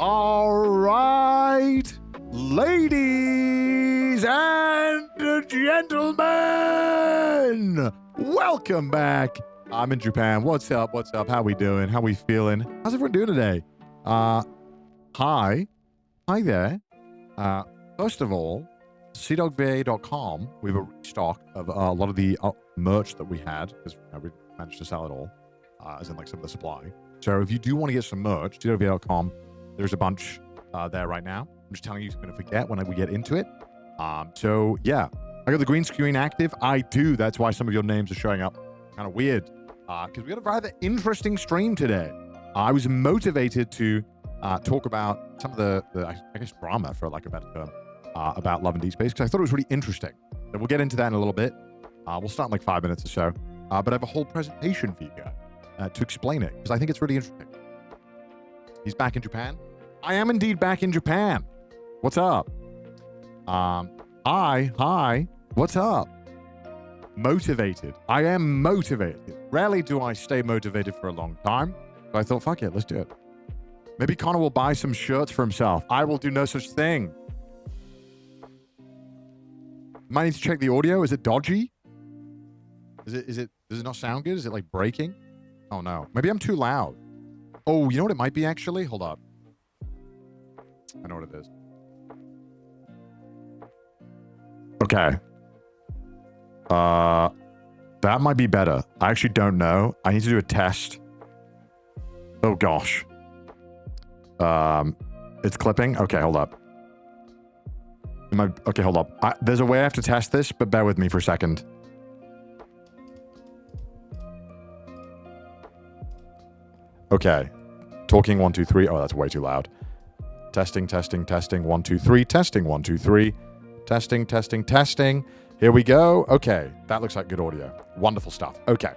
All right, ladies and gentlemen, welcome back. I'm in Japan. What's up? What's up? How we doing? How we feeling? How's everyone doing today? Hi there. First of all, CDawgVA.com, we have a restock of a lot of the merch that we had, because we managed to sell it all, as in like some of the supply. So if you do want to get some merch, CDawgVA.com, there's a bunch there right now. I'm just telling you, you're going to forget when we get into it. So yeah, I got the green screen active. I do. That's why some of your names are showing up kind of weird, because we got a rather interesting stream today. I was motivated to talk about some of the I guess, drama, for lack of a better term, about Love and Deepspace, because I thought it was really interesting. So we'll get into that in a little bit. We'll start in like 5 minutes or so. But I have a whole presentation for you guys to explain it, because I think it's really interesting. He's back in Japan. I am indeed back in Japan. What's up? Hi. What's up? Motivated. I am motivated. Rarely do I stay motivated for a long time. So I thought, fuck it, let's do it. Maybe Connor will buy some shirts for himself. I will do no such thing. Might need to check the audio. Is it dodgy? Does it not sound good? Is it like breaking? Oh no. Maybe I'm too loud. Oh, you know what it might be actually? Hold up. I know what it is. Okay. That might be better. I actually don't know. I need to do a test. Oh gosh. It's clipping. Okay, hold up. Okay, hold up. There's a way I have to test this, but bear with me for a second. Okay. Talking 1, 2, 3. Oh, that's way too loud. Testing. 1, 2, 3. Testing 1, 2, 3. Testing. Here we go. Okay. That looks like good audio. Wonderful stuff. Okay.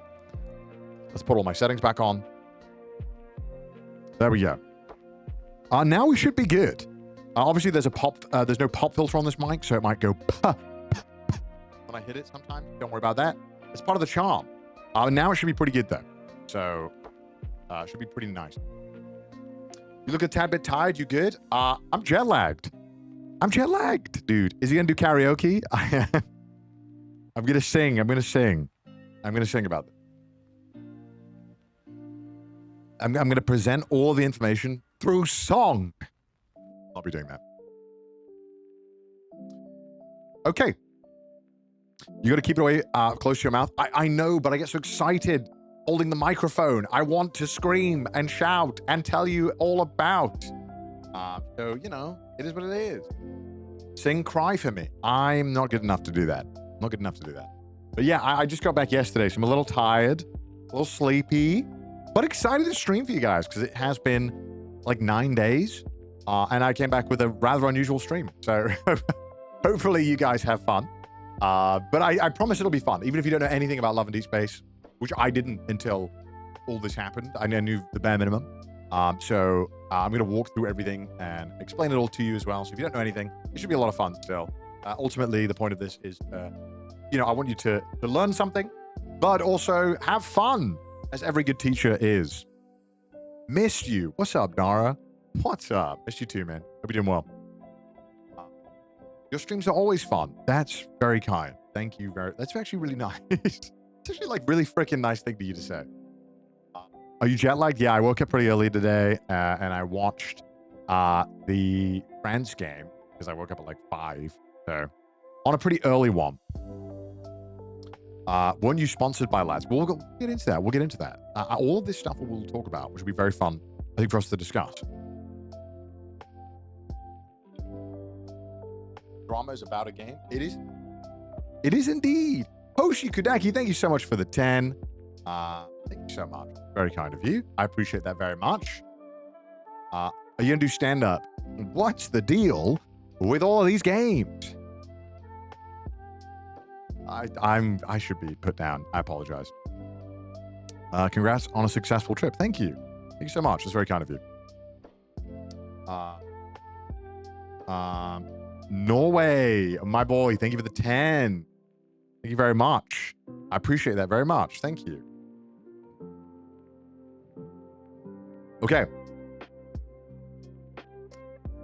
Let's put all my settings back on. There we go. Now we should be good. Obviously, there's no pop filter on this mic, so it might go when I hit it sometimes. Don't worry about that. It's part of the charm. Now it should be pretty good, though. So, it should be pretty nice. You look a tad bit tired. You good? I'm jet lagged. Dude. Is he gonna do karaoke? I'm gonna sing about this. I'm gonna present all the information through song. I'll be doing that. Okay. You got to keep it away close to your mouth. I know, but I get so excited holding the microphone. I want to scream and shout and tell you all about. So, you know, it is what it is. Sing, cry for me. I'm not good enough to do that. But yeah, I just got back yesterday, so I'm a little tired, a little sleepy, but excited to stream for you guys, because it has been like 9 days. And I came back with a rather unusual stream. So hopefully you guys have fun. But I promise it'll be fun. Even if you don't know anything about Love and Deepspace, which I didn't until all this happened. I knew the bare minimum. So I'm going to walk through everything and explain it all to you as well. So if you don't know anything, it should be a lot of fun still. Ultimately, the point of this is, I want you to learn something, but also have fun, as every good teacher is. Missed you. What's up, Nara? What's up? Missed you too, man. Hope you're doing well. Your streams are always fun. That's very kind. Thank you that's actually really nice. It's actually like really freaking nice thing for you to say. Are you jet lagged? Yeah, I woke up pretty early today and I watched the France game, because I woke up at like 5. So on a pretty early one. Weren't you sponsored by lads? We'll get into that. All of this stuff we'll talk about, which will be very fun, I think, for us to discuss. Drama is about a game. It is indeed. Hoshi Kudaki, thank you so much for the 10. Thank you so much. Very kind of you. I appreciate that very much. Are you gonna do stand-up? What's the deal with all of these games? I should be put down. I apologize. Congrats on a successful trip. Thank you. Thank you so much. That's very kind of you. Norway, my boy. Thank you for the 10. Thank you very much. I appreciate that very much. Thank you. Okay.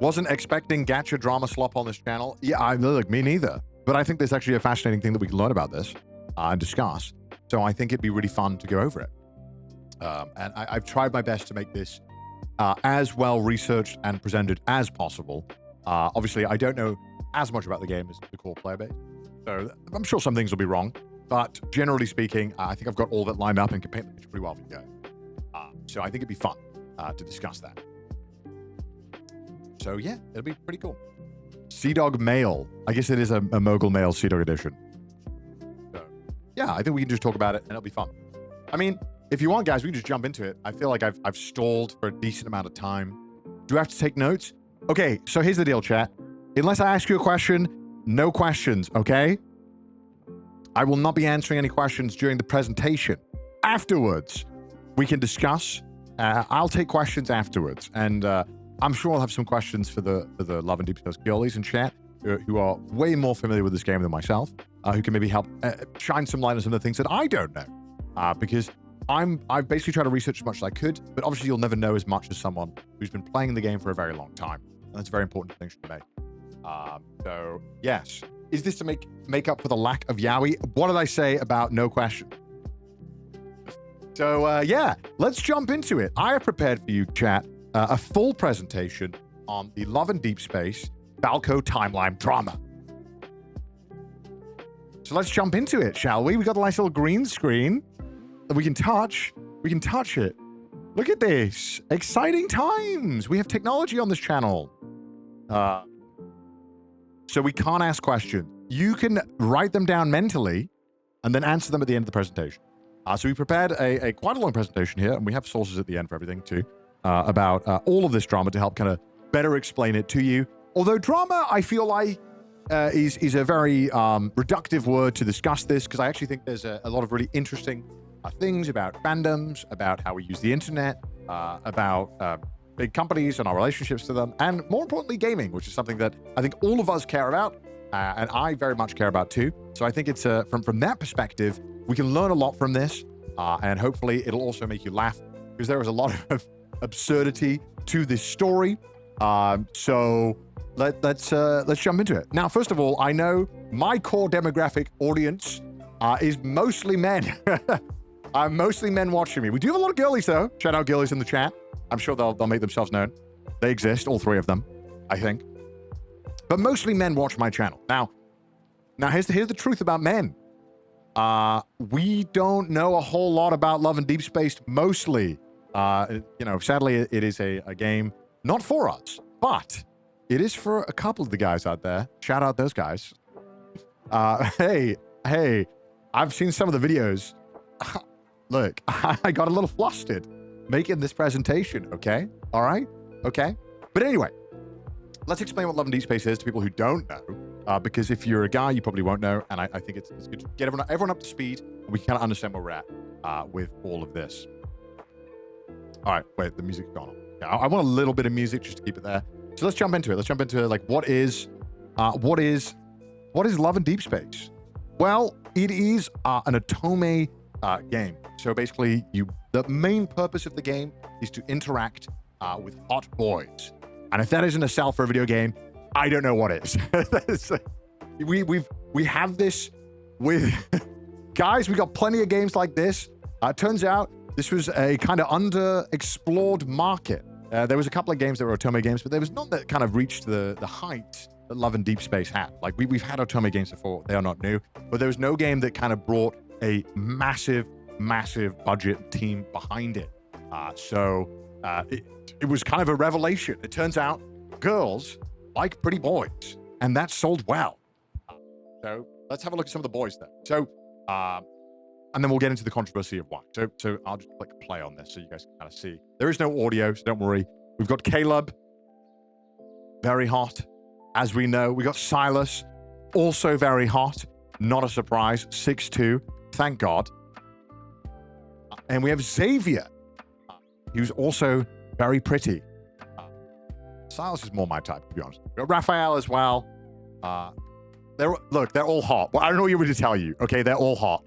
Wasn't expecting gacha drama slop on this channel. Yeah, look, me neither. But I think there's actually a fascinating thing that we can learn about this and discuss. So I think it'd be really fun to go over it. And I've tried my best to make this as well researched and presented as possible. Obviously, I don't know as much about the game as the core player base. So I'm sure some things will be wrong. But generally speaking, I think I've got all of it lined up and can paint the picture pretty well for you guys. So I think it'd be fun to discuss that. So yeah, it'll be pretty cool. CDawg Mail. I guess it is a Mogul Mail CDawg edition. So yeah, I think we can just talk about it and it'll be fun. I mean, if you want, guys, we can just jump into it. I feel like I've stalled for a decent amount of time. Do I have to take notes? Okay, so here's the deal, chat. Unless I ask you a question, no questions, okay? I will not be answering any questions during the presentation. Afterwards, we can discuss. I'll take questions afterwards. And I'm sure I'll have some questions for the Love and Deepspace girlies in chat who are way more familiar with this game than myself, who can maybe help shine some light on some of the things that I don't know. Because I've basically tried to research as much as I could, but obviously you'll never know as much as someone who's been playing the game for a very long time. And that's a very important distinction to make. So yes. Is this to make up for the lack of yaoi? What did I say about no question? So yeah, let's jump into it. I have prepared for you, chat, a full presentation on the Love and Deepspace Falco timeline drama. So let's jump into it, shall we? We got a nice little green screen that we can touch. We can touch it. Look at this. Exciting times. We have technology on this channel. So we can't ask questions. You can write them down mentally and then answer them at the end of the presentation. So we prepared a quite a long presentation here, and we have sources at the end for everything too, about all of this drama to help kind of better explain it to you. Although drama, I feel like, is a very reductive word to discuss this, because I actually think there's a lot of really interesting things about fandoms, about how we use the internet, about big companies and our relationships to them, and more importantly, gaming, which is something that I think all of us care about, and I very much care about too. So I think it's from that perspective, we can learn a lot from this, and hopefully it'll also make you laugh, because there is a lot of absurdity to this story. So let's jump into it. Now, first of all, I know my core demographic audience is mostly men. Mostly men watching me. We do have a lot of girlies though. Shout out girlies in the chat. I'm sure they'll make themselves known. They exist, all three of them, I think. But mostly men watch my channel. Now here's the truth about men. We don't know a whole lot about Love and Deepspace, mostly. Sadly, it is a game not for us, but it is for a couple of the guys out there. Shout out those guys. Hey, I've seen some of the videos. Look, I got a little flustered making this presentation, okay? All right? Okay? But anyway, let's explain what Love and Deepspace is to people who don't know, because if you're a guy, you probably won't know, and I think it's good to get everyone up to speed, and we can kind of understand where we're at with all of this. All right, wait, the music's gone on. Yeah, I want a little bit of music just to keep it there. So let's jump into it. Let's jump into like what is Love and Deepspace? Well, it is an otome game. So basically, the main purpose of the game is to interact with hot boys. And if that isn't a sell for a video game, I don't know what is. we have this with guys. We got plenty of games like this. Turns out this was a kind of underexplored market. There was a couple of games that were otome games, but there was none that kind of reached the height that Love and Deepspace had. Like we've had otome games before; they are not new. But there was no game that kind of brought a massive budget team behind it. It was kind of a revelation. It turns out girls like pretty boys, and that sold well. So let's have a look at some of the boys then. So, and then we'll get into the controversy of why. So I'll just click play on this so you guys can kind of see. There is no audio, so don't worry. We've got Caleb, very hot, as we know. We got Silas, also very hot. Not a surprise, 6'2", thank God. And we have Xavier, who's also very pretty. Silas is more my type, to be honest. We got Raphael as well. They're all hot. Well, I don't know what you want me to tell you. Okay, they're all hot.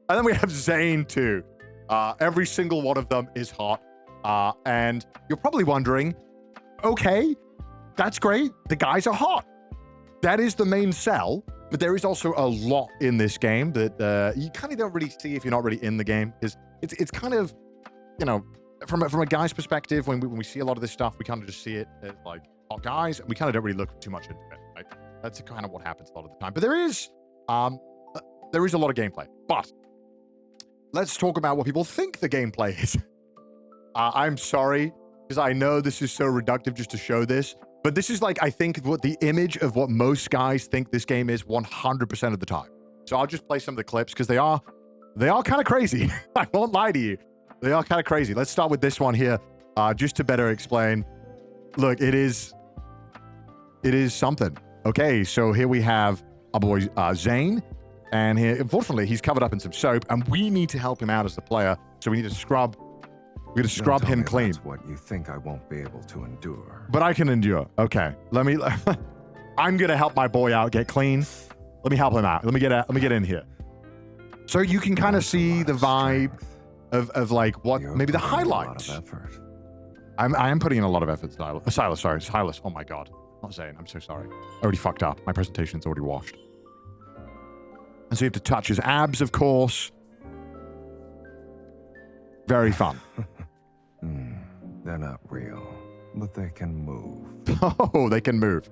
And then we have Zane too. Every single one of them is hot. And you're probably wondering, okay, That's great. The guys are hot. That is the main sell, but there is also a lot in this game that you kind of don't really see if you're not really in the game, because it's kind of, you know, from a guy's perspective, when we see a lot of this stuff, we kind of just see it as like hot guys, and we kind of don't really look too much into it, right? That's kind of what happens a lot of the time. But there is a lot of gameplay. But let's talk about what people think the gameplay is. I'm sorry, because I know this is so reductive just to show this, but this is like, I think, what the image of what most guys think this game is 100% of the time. So I'll just play some of the clips, because they are kind of crazy. I won't lie to you. They are kind of crazy. Let's start with this one here, just to better explain. Look, it is something. Okay, so here we have our boy Zane, and here, unfortunately, he's covered up in some soap, and we need to help him out as the player. So we need to scrub. We're gonna scrub him clean. That's what you think I won't be able to endure. But I can endure. Okay, let me. I'm gonna help my boy out get clean. Let me help him out. Let me get in here. So you can kind of see the vibe of like what maybe the highlights. I am putting in a lot of effort, Silas. Sorry, Silas. Oh my God, not Zane. I'm so sorry. I already fucked up. My presentation's already washed. And so you have to touch his abs, of course. Very fun. They're not real, but they can move. Oh, they can move.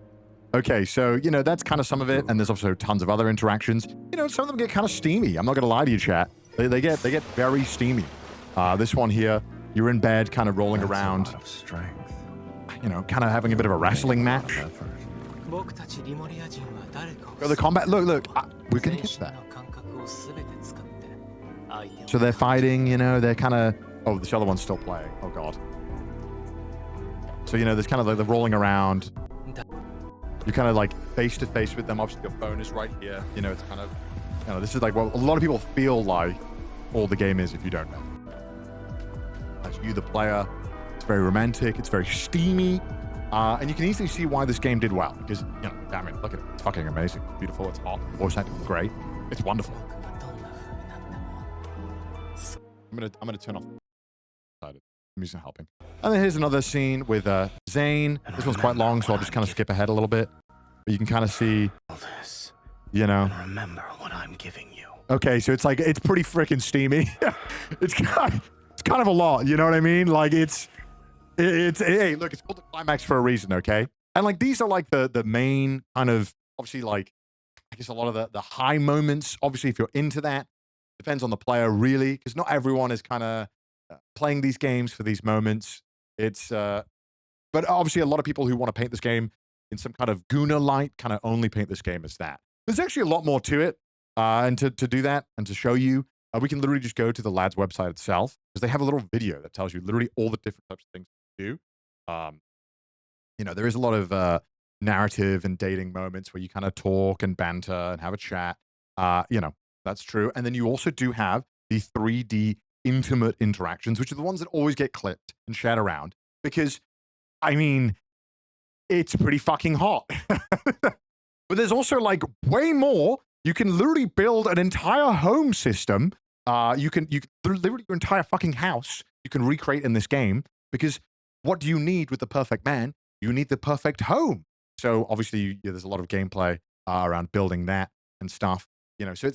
Okay, so, you know, that's kind of some of it. And there's also tons of other interactions. You know, some of them get kind of steamy. I'm not going to lie to you, chat. They get very steamy. This one here, you're in bed, kind of rolling around. A lot of strength. You know, kind of having a bit of a wrestling match. Oh, The combat, look, we're going to get that. So they're fighting, you know, they're kind of, oh, this other one's still playing. Oh, God. So, you know, there's kind of like the rolling around. You're kind of like face to face with them. Obviously, your phone is right here. You know, it's kind of, you know, this is like what a lot of people feel like all the game is if you don't know. That's you, the player. It's very romantic. It's very steamy. And you can easily see why this game did well, because, you know, I mean, look at it. It's fucking amazing. It's beautiful. It's hot. The voice acting is great. It's wonderful. I'm gonna turn off the music helping. And then here's another scene with Zane. This one's quite long, so I'll just kind of skip ahead a little bit. But you can kind of see, you know. Remember what I'm giving you. Okay, so it's like, it's pretty freaking steamy. it's kind of a lot, you know what I mean? Like it's hey, look, it's called the climax for a reason, okay? And like these are like the main kind of, obviously, like I guess a lot of the high moments. Obviously, if you're into that, depends on the player really, because not everyone is kind of playing these games for these moments. It's but obviously a lot of people who want to paint this game in some kind of Guna light kind of only paint this game as that. There's actually a lot more to it, and to do that and to show you, we can literally just go to the lad's website itself, because they have a little video that tells you literally all the different types of things to do. You know, there is a lot of narrative and dating moments where you kind of talk and banter and have a chat. You know, that's true. And then you also do have the 3D intimate interactions, which are the ones that always get clipped and shared around, because, I mean, it's pretty fucking hot. But there's also like way more. You can literally build an entire home system. You can literally your entire fucking house you can recreate in this game, because what do you need with the perfect man? You need the perfect home. So obviously there's a lot of gameplay around building that and stuff. You know, so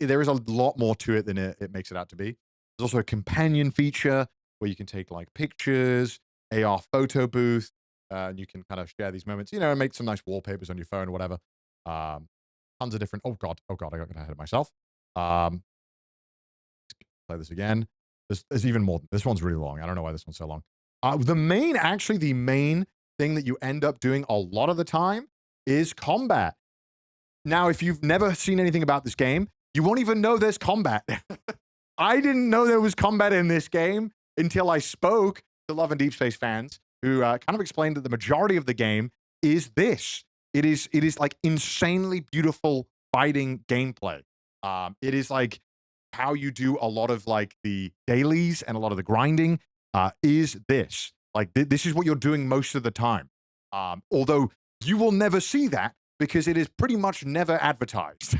there is a lot more to it than it makes it out to be. There's also a companion feature where you can take like pictures, AR photo booth, and you can kind of share these moments, you know, and make some nice wallpapers on your phone or whatever. Tons of different, oh God, I got ahead of myself. Play this again. There's even more. This one's really long. I don't know why this one's so long. The main thing that you end up doing a lot of the time is combat. Now, if you've never seen anything about this game, you won't even know there's combat. I didn't know there was combat in this game until I spoke to Love and Deepspace fans who kind of explained that the majority of the game is this. It is like insanely beautiful fighting gameplay. It is like how you do a lot of like the dailies and a lot of the grinding is this. Like this is what you're doing most of the time. Although you will never see that because it is pretty much never advertised.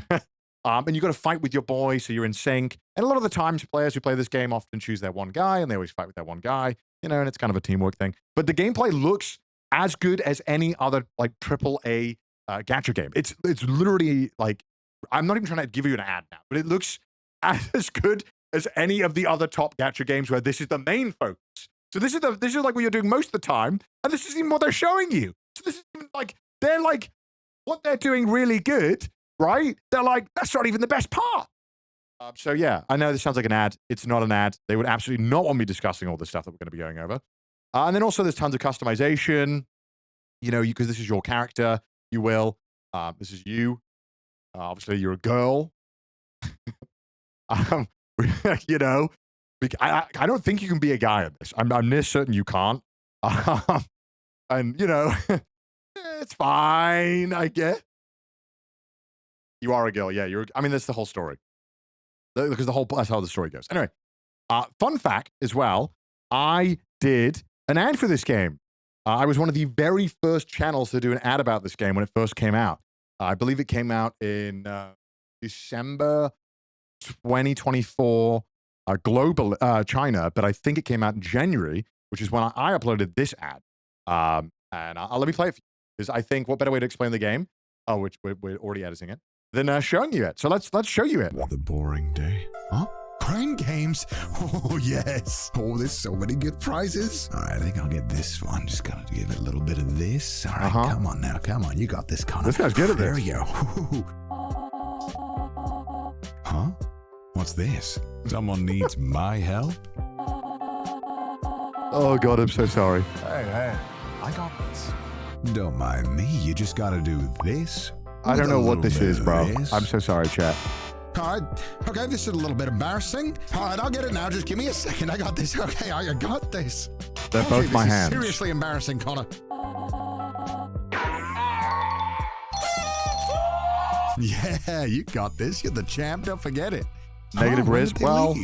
And you got to fight with your boy, so you're in sync. And a lot of the times, players who play this game often choose their one guy, and they always fight with that one guy, you know, and it's kind of a teamwork thing. But the gameplay looks as good as any other like AAA gacha game. It's literally like, I'm not even trying to give you an ad now, but it looks as good as any of the other top gacha games where this is the main focus. So this is like what you're doing most of the time, and this isn't even what they're showing you. So this is even like, they're like, what they're doing really good, right? They're like, that's not even the best part. So yeah, I know this sounds like an ad. It's not an ad. They would absolutely not want me discussing all this stuff that we're going to be going over. And then also there's tons of customization, you know, because this is your character, you will. This is you. Obviously, you're a girl. You know, I don't think you can be a guy in this. I'm near certain you can't. And, you know, it's fine, I guess. You are a girl, yeah. I mean, that's the whole story. Because that's how the story goes. Anyway, fun fact as well, I did an ad for this game. I was one of the very first channels to do an ad about this game when it first came out. I believe it came out in December 2024, global China, but I think it came out in January, which is when I uploaded this ad. And let me play it for you, because I think what better way to explain the game, which we're already editing it, than showing you it. So let's show you it. The boring day. Huh? Crane games? Oh, yes. Oh, there's so many good prizes. All right, I think I'll get this one. Just gotta give it a little bit of this. All right, come on now. Come on. You got this, Connor. This guy's good at there this. There you go. Huh? What's this? Someone needs my help? Oh, God, I'm so sorry. Hey, I got this. Don't mind me. You just gotta do this. I don't know what this is, bro. This. I'm so sorry, chat. All right. Okay, this is a little bit embarrassing. All right, I'll get it now. Just give me a second. I got this. Okay, I got this. They're both my hands. Seriously embarrassing, Connor. Yeah, you got this. You're the champ. Don't forget it. Negative risk. Well,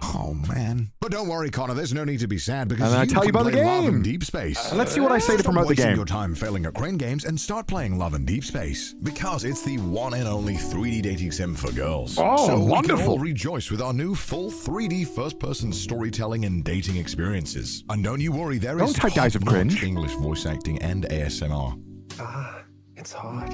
oh man. But don't worry, Connor. There's no need to be sad because I tell you about the game. Deepspace. Let's see what I say to promote the game. Your time failing at Crane Games and start playing Love and Deepspace because it's the one and only 3D dating sim for girls. Oh, so wonderful! We can all rejoice with our new full 3D first-person storytelling and dating experiences. And don't you worry, there is type guys of cringe. English voice acting and ASMR. It's hot.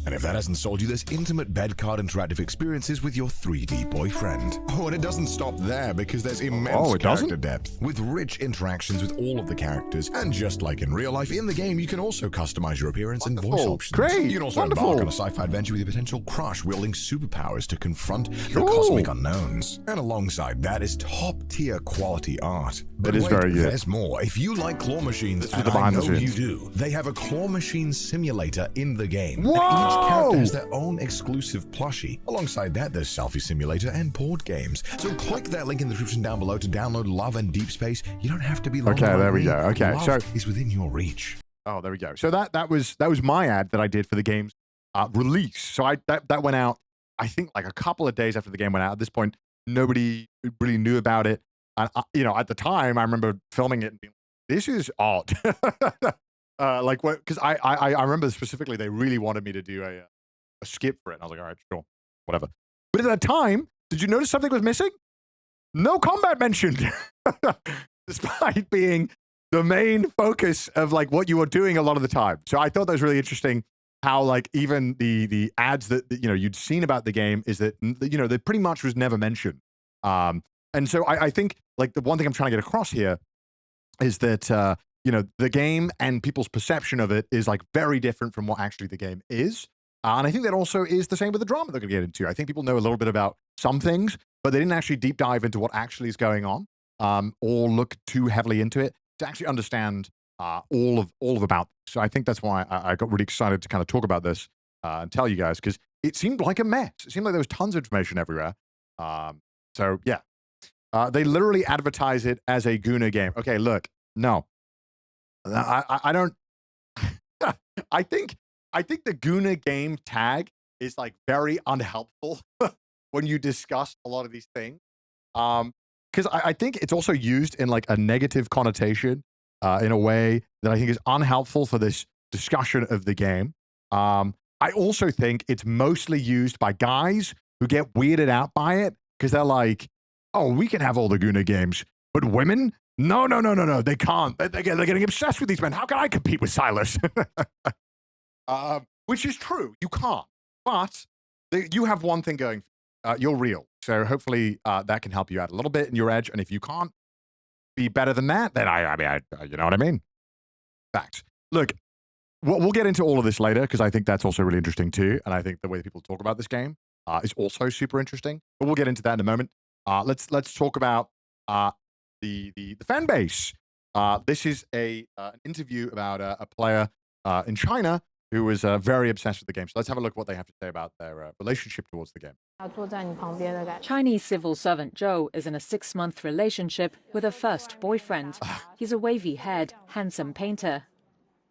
And if that hasn't sold you, there's intimate bed card interactive experiences with your 3D boyfriend. Oh, and it doesn't stop there because there's immense character depth with rich interactions with all of the characters. And just like in real life, in the game, you can also customize your appearance and voice options. Great. You can also embark on a sci-fi adventure with a potential crush wielding superpowers to confront the cosmic unknowns. And alongside that is top-tier quality art. But it is very good. There's more. If you like claw machines, and I know you do, they have a claw machine simulator in the game. Whoa! Each character has their own exclusive plushie. Alongside that, there's selfie simulator and board games. So click that link in the description down below to download Love and Deepspace. You don't have to be lonely. Okay, there we go. Okay, Love so is within your reach. Oh, there we go. So that was my ad that I did for the game's release. So that went out, I think, like a couple of days after the game went out. At this point, nobody really knew about it. And you know, at the time, I remember filming it and being like, "This is odd." Like what? Because I remember specifically they really wanted me to do a skip for it. And I was like, all right, sure, whatever. But at that time, did you notice something was missing? No combat mentioned, despite being the main focus of like what you were doing a lot of the time. So I thought that was really interesting. How like even the ads that you know you'd seen about the game is that you know they pretty much was never mentioned. And so I think like the one thing I'm trying to get across here is that you know the game and people's perception of it is like very different from what actually the game is. And I think that also is the same with the drama they're going to get into. I think people know a little bit about some things, but they didn't actually deep dive into what actually is going on, or look too heavily into it to actually understand all of about this. So I think that's why I got really excited to kind of talk about this and tell you guys, because it seemed like a mess. It seemed like there was tons of information everywhere. So yeah, they literally advertise it as a Guna game. Okay, look, no, I don't. I think the Guna game tag is like very unhelpful when you discuss a lot of these things. Because I think it's also used in like a negative connotation in a way that I think is unhelpful for this discussion of the game. I also think it's mostly used by guys who get weirded out by it because they're like, oh, we can have all the Guna games, but women, No. They can't. They're getting obsessed with these men. How can I compete with Silas? Which is true. You can't. But you have one thing going. You're real. So hopefully that can help you out a little bit in your edge. And if you can't be better than that, then I you know what I mean? Facts. Look, we'll get into all of this later because I think that's also really interesting too. And I think the way that people talk about this game is also super interesting. But we'll get into that in a moment. Let's talk about the fan base. This is an interview about a player in China who was very obsessed with the game. So let's have a look at what they have to say about their relationship towards the game. Chinese civil servant Zhou is in a 6-month relationship with a first boyfriend. He's a wavy-haired, handsome painter.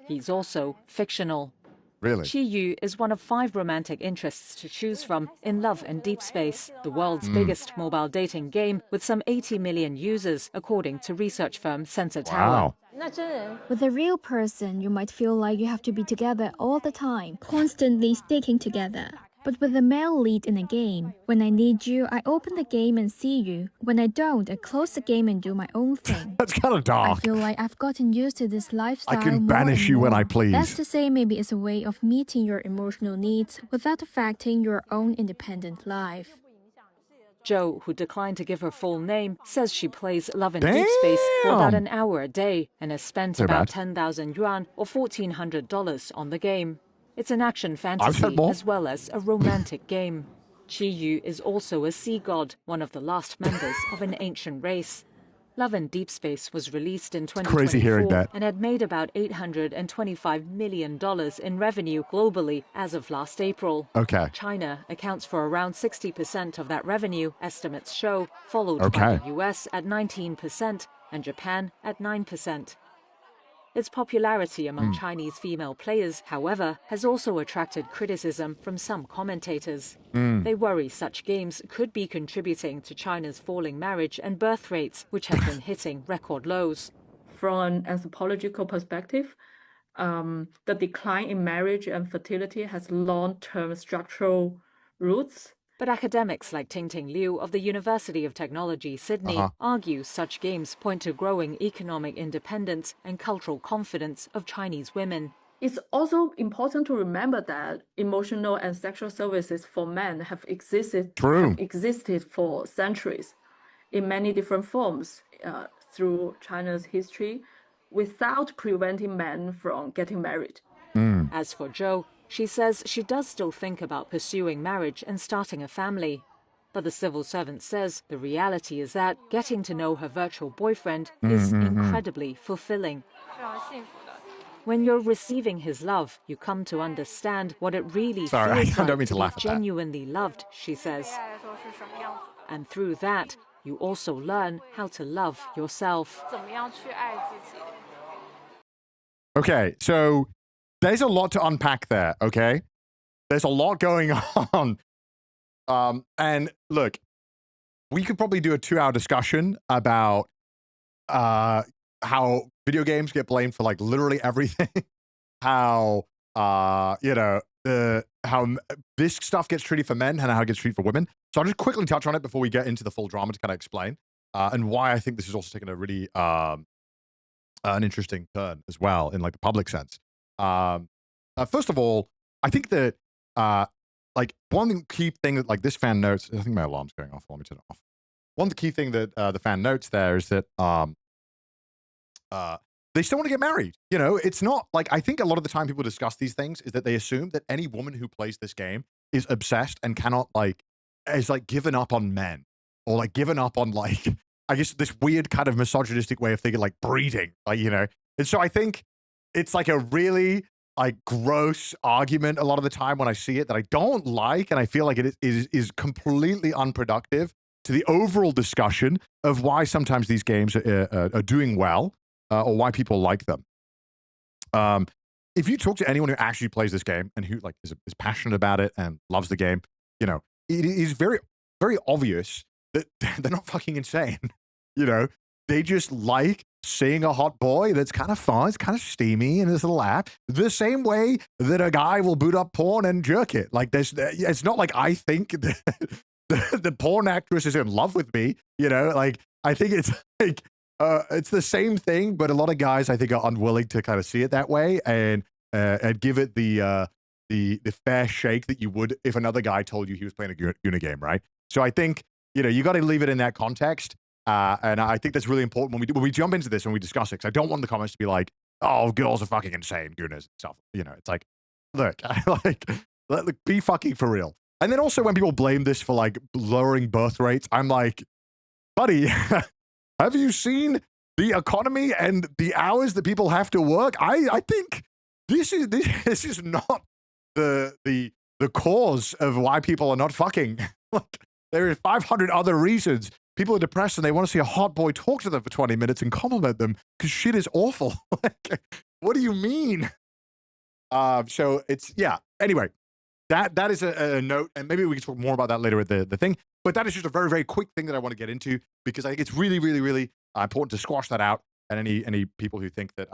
He's also fictional. Really? Qi Yu is one of 5 romantic interests to choose from in Love and Deepspace, the world's biggest mobile dating game with some 80 million users, according to research firm Sensor Tower. Wow. With a real person, you might feel like you have to be together all the time, constantly sticking together. But with a male lead in a game, when I need you, I open the game and see you. When I don't, I close the game and do my own thing. That's kind of I dark. feel like I've gotten used to this lifestyle. I can more banish and you when more. I please. That's to say, maybe it's a way of meeting your emotional needs without affecting your own independent life. Zhou, who declined to give her full name, says she plays Love and Deepspace for about an hour a day and has spent about 10,000 yuan or $1,400 on the game. It's an action fantasy as well as a romantic game. Qi Yu is also a sea god, one of the last members of an ancient race. Love and Deepspace was released in 2024 and had made about $825 million in revenue globally as of last April. Okay. China accounts for around 60% of that revenue, estimates show, followed by the US at 19% and Japan at 9%. Its popularity among Chinese female players, however, has also attracted criticism from some commentators. They worry such games could be contributing to China's falling marriage and birth rates, which have been hitting record lows. From an anthropological perspective, the decline in marriage and fertility has long-term structural roots. But academics like Ting Liu of the University of Technology, Sydney, argue such games point to growing economic independence and cultural confidence of Chinese women. It's also important to remember that emotional and sexual services for men have existed for centuries in many different forms through China's history without preventing men from getting married. As for Zhou, she says she does still think about pursuing marriage and starting a family. But the civil servant says the reality is that getting to know her virtual boyfriend is incredibly fulfilling. When you're receiving his love, you come to understand what it really feels like I don't mean to laugh at that. Genuinely loved, she says. And through that, you also learn how to love yourself. Okay, so there's a lot to unpack there, okay? There's a lot going on. And look, we could probably do a 2-hour discussion about how video games get blamed for like literally everything. How how this stuff gets treated for men and how it gets treated for women. So I'll just quickly touch on it before we get into the full drama to kind of explain and why I think this is also taking a really an interesting turn as well in like the public sense. First of all, I think that like one key thing that like this fan notes, I think my alarm's going off. Let me turn it off. One of the key thing that the fan notes there is that they still want to get married. You know, it's not like, I think a lot of the time people discuss these things is that they assume that any woman who plays this game is obsessed and cannot like, is like given up on men or like given up on like, I guess this weird kind of misogynistic way of thinking like breeding, like, you know? And so I think it's like a really like gross argument a lot of the time when I see it that I don't like. And I feel like it is completely unproductive to the overall discussion of why sometimes these games are doing well or why people like them. If you talk to anyone who actually plays this game and who like is passionate about it and loves the game, you know, it is very, very obvious that they're not fucking insane. You know, they just like seeing a hot boy that's kind of fun, it's kind of steamy, and there's a laugh. The same way that a guy will boot up porn and jerk it. Like this, it's not like I think that the porn actress is in love with me. You know, like I think it's like it's the same thing, but a lot of guys I think are unwilling to kind of see it that way and give it the fair shake that you would if another guy told you he was playing a Guna game, right? So I think you got to leave it in that context, and I think that's really important when we jump into this and we discuss it. Because I don't want the comments to be like, "Oh, girls are fucking insane, Gunas and stuff." It's like, look, be fucking for real. And then also when people blame this for like lowering birth rates, I'm like, buddy, have you seen the economy and the hours that people have to work? I think this is not the cause of why people are not fucking. Like, there are 500 other reasons. People are depressed and they want to see a hot boy talk to them for 20 minutes and compliment them because shit is awful. Like, what do you mean? So it's, yeah. Anyway, that is a note, and maybe we can talk more about that later at the thing. But that is just a very, very quick thing that I want to get into because I think it's really, really, really important to squash that out. And any people who think that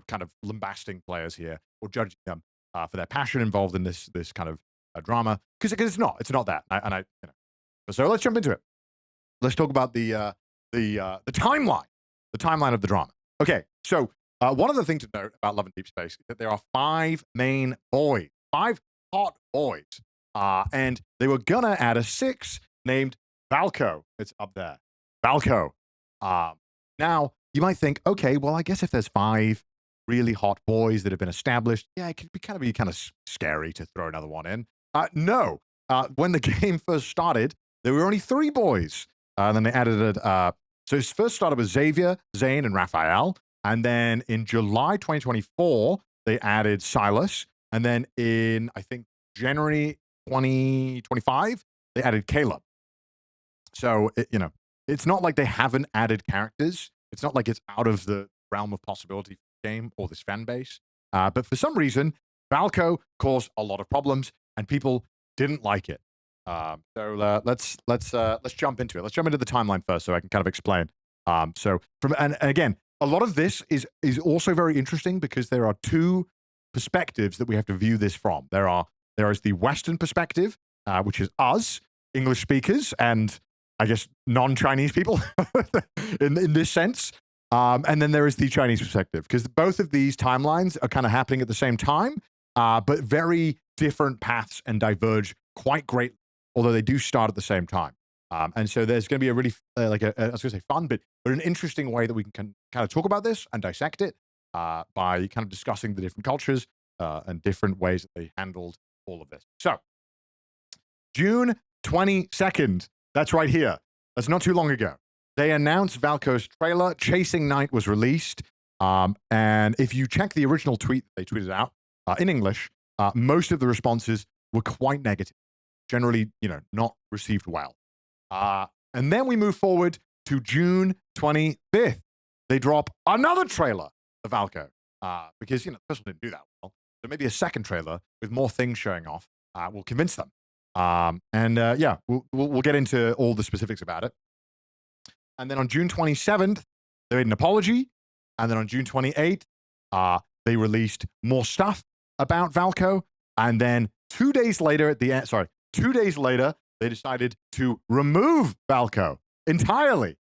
kind of lambasting players here or judging them for their passion involved in this kind of drama, because it's not that. So let's jump into it. Let's talk about the timeline of the drama. Okay, so one other thing to note about Love and Deepspace is that there are 5 main boys, 5 hot boys, and they were gonna add a 6th named Valko. It's up there, Valko. Now you might think, okay, well, I guess if there's 5 really hot boys that have been established, yeah, it could be kind of scary to throw another one in. No, when the game first started, there were only 3 boys. And then they added it. So it first started with Xavier, Zane, and Raphael. And then in July 2024, they added Silas. And then in, I think, January 2025, they added Caleb. So, it's not like they haven't added characters. It's not like it's out of the realm of possibility for the game or this fan base. But for some reason, Valko caused a lot of problems and people didn't like it. So let's jump into it. Let's jump into the timeline first, so I can kind of explain. And again, a lot of this is also very interesting because there are 2 perspectives that we have to view this from. There is the Western perspective, which is us, English speakers, and I guess non-Chinese people in this sense. And then there is the Chinese perspective, because both of these timelines are kind of happening at the same time, but very different paths and diverge quite greatly, although they do start at the same time. And so there's going to be a really, I was going to say fun, but an interesting way that we can kind of talk about this and dissect it by kind of discussing the different cultures and different ways that they handled all of this. So, June 22nd, that's right here. That's not too long ago. They announced Valko's trailer, Chasing Night, was released. And if you check the original tweet they tweeted out in English, most of the responses were quite negative. Generally, not received well. And then we move forward to June 25th. They drop another trailer of Valko because, the first one didn't do that well. So maybe a second trailer with more things showing off will convince them. We'll get into all the specifics about it. And then on June 27th, they made an apology. And then on June 28th, they released more stuff about Valko. And then 2 days later, they decided to remove Valko entirely.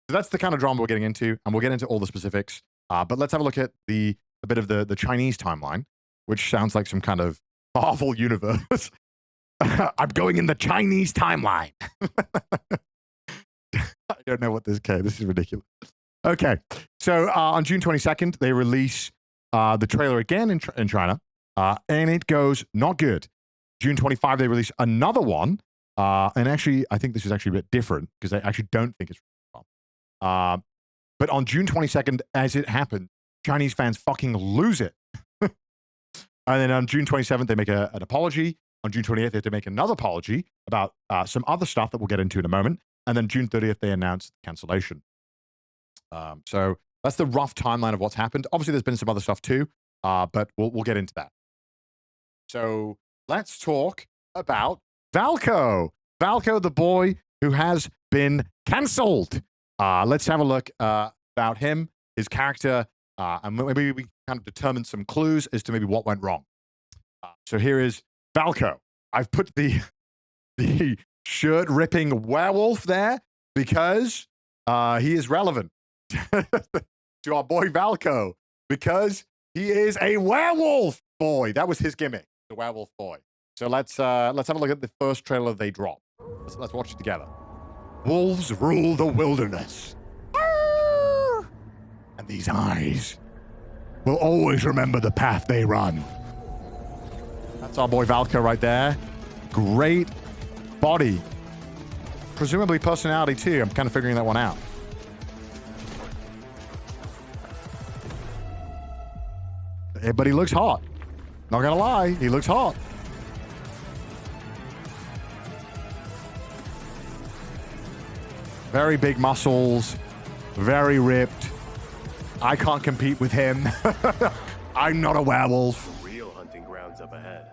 So that's the kind of drama we're getting into, and we'll get into all the specifics. But let's have a look at a bit of the Chinese timeline, which sounds like some kind of Marvel universe. I'm going in the Chinese timeline. I don't know what this is. This is ridiculous. Okay, so on June 22nd, they release the trailer again in China, and it goes not good. June 25, they release another one. And actually, I think this is actually a bit different because I actually don't think it's wrong. But on June 22nd, as it happened, Chinese fans fucking lose it. And then on June 27th, they make an apology. On June 28th, they have to make another apology about some other stuff that we'll get into in a moment. And then June 30th, they announced cancellation. So that's the rough timeline of what's happened. Obviously, there's been some other stuff too, but we'll get into that. So let's talk about Valko. Valko, the boy who has been cancelled. Let's have a look about him, his character, and maybe we kind of determine some clues as to maybe what went wrong. So here is Valko. I've put the shirt-ripping werewolf there because he is relevant. to our boy Valko because he is a werewolf boy. That was his gimmick, the werewolf boy. So let's have a look at the first trailer they dropped. Let's watch it together. Wolves rule the wilderness. And these eyes will always remember the path they run. That's our boy Valko right there. Great body. Presumably personality too. I'm kind of figuring that one out. But he looks hot. Not gonna lie, he looks hot. Very big muscles, very ripped. I can't compete with him. I'm not a werewolf. Real hunting grounds up ahead.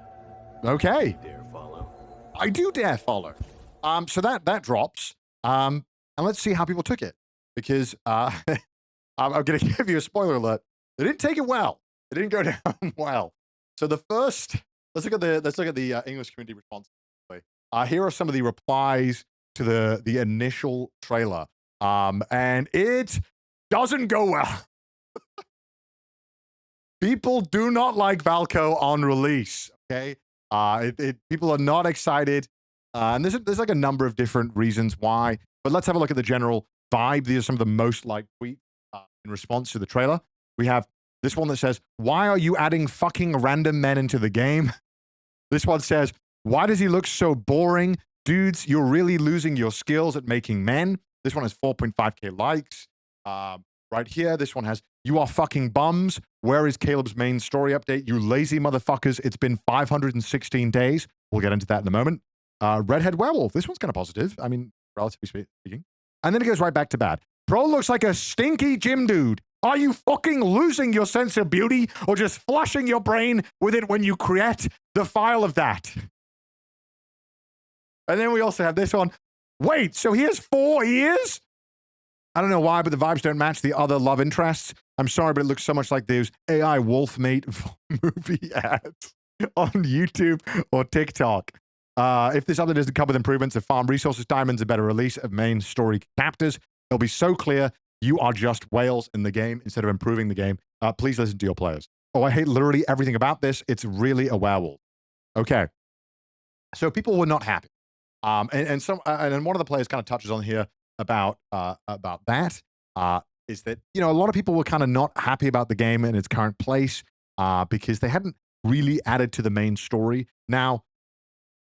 Okay. Dare follow. I do dare follow. So that drops. And let's see how people took it. Because I'm gonna give you a spoiler alert. They didn't take it well. It didn't go down well. So the first, let's look at the English community response. Here are some of the replies to the initial trailer. And it doesn't go well. People do not like Valko on release. Okay, people are not excited, and there's like a number of different reasons why. But let's have a look at the general vibe. These are some of the most liked tweets in response to the trailer. We have this one that says, "Why are you adding fucking random men into the game?" This one says, "Why does he look so boring? Dudes, you're really losing your skills at making men." This one has 4.5k likes. Right here, this one has, "You are fucking bums. Where is Caleb's main story update? You lazy motherfuckers. It's been 516 days. We'll get into that in a moment. Redhead werewolf. This one's kind of positive. I mean, relatively speaking. And then it goes right back to bad. Pro looks like a stinky gym dude. Are you fucking losing your sense of beauty or just flushing your brain with it when you create the file of that? And then we also have this one. Wait, so he has 4 ears? I don't know why, but the vibes don't match the other love interests. I'm sorry, but it looks so much like those AI wolf mate movie ads on YouTube or TikTok. If this update doesn't come with improvements of farm resources, diamonds, a better release of main story chapters, it'll be so clear you are just whales in the game instead of improving the game. Please listen to your players. Oh, I hate literally everything about this. It's really a werewolf. Okay. So people were not happy. And one of the players kind of touches on here about that is that, you know, a lot of people were kind of not happy about the game in its current place because they hadn't really added to the main story. Now,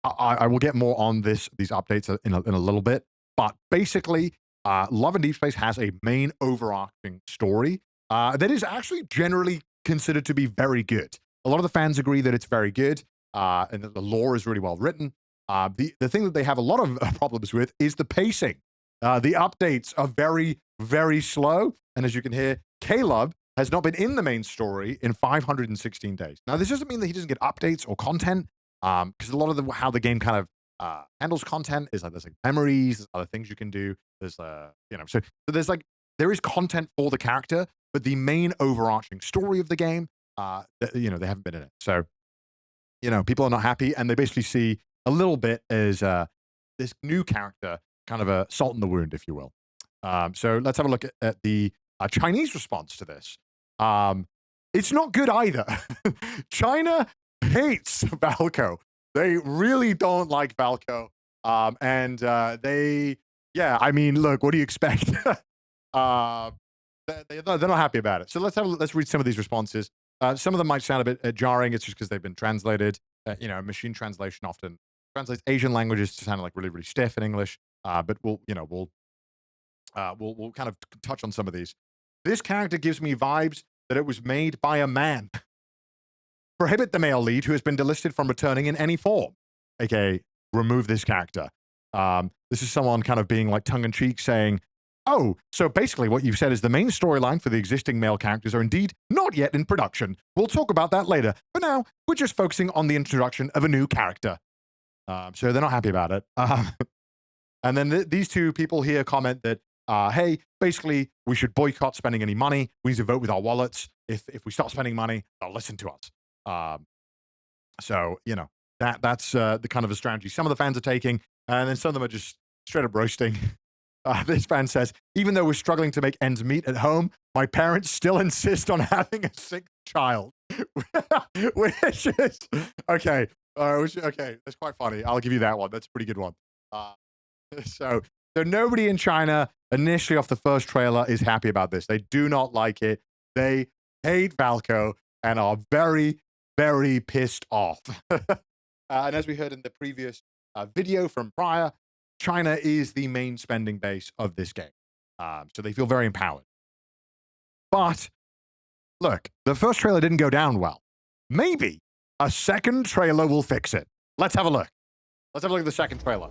I will get more on these updates in a little bit, but basically, Love and Deepspace has a main overarching story that is actually generally considered to be very good. A lot of the fans agree that it's very good and that the lore is really well written. The thing that they have a lot of problems with is the pacing. The updates are very, very slow. And as you can hear, Caleb has not been in the main story in 516 days. Now, this doesn't mean that he doesn't get updates or content, because a lot of how the game kind of handles content is like there's like memories, there's other things you can do. There's so there's like there is content for the character, but the main overarching story of the game, they haven't been in it. So, people are not happy, and they basically see a little bit as this new character, kind of a salt in the wound, if you will. So let's have a look at the Chinese response to this. It's not good either. China hates Valko. They really don't like Valko. I mean, look, what do you expect? They're not happy about it. So let's read some of these responses. Some of them might sound a bit jarring. It's just because they've been translated. Machine translation often translates Asian languages to sound like really, really stiff in English. But we'll kind of touch on some of these. This character gives me vibes that it was made by a man. Prohibit the male lead who has been delisted from returning in any form. AKA, remove this character. This is someone kind of being like tongue-in-cheek saying, oh, so basically what you've said is the main storyline for the existing male characters are indeed not yet in production. We'll talk about that later. For now, we're just focusing on the introduction of a new character. So they're not happy about it. And then these two people here comment that, hey, basically, we should boycott spending any money. We need to vote with our wallets. If we stop spending money, they'll listen to us. That's the kind of a strategy some of the fans are taking, and then some of them are just straight up roasting. This fan says, even though we're struggling to make ends meet at home, my parents still insist on having a sixth child. Which is, okay. Okay, that's quite funny. I'll give you that one. That's a pretty good one. So nobody in China, initially off the first trailer, is happy about this. They do not like it. They hate Falco and are very, very pissed off. And as we heard in the previous video from prior, China is the main spending base of this game. So they feel very empowered. But look, the first trailer didn't go down well. Maybe a second trailer will fix it. Let's have a look. Let's have a look at the second trailer.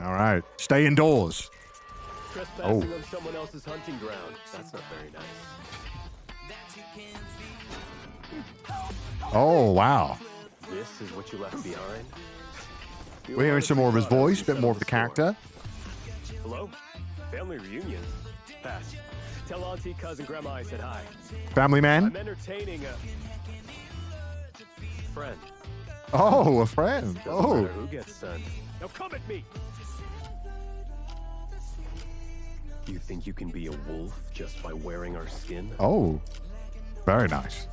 All right. Stay indoors. Trespassing on someone else's hunting ground. That's not very nice. Oh, wow. This is what you left behind? We're hearing some more of his voice, a bit more of the character. Hello? Family reunion? Pass. Tell auntie, cousin, grandma I said hi. Family man? I'm entertaining a friend. Oh, a friend. Doesn't Oh. matter who gets sent. Now come at me! You think you can be a wolf just by wearing our skin? Oh. Very nice.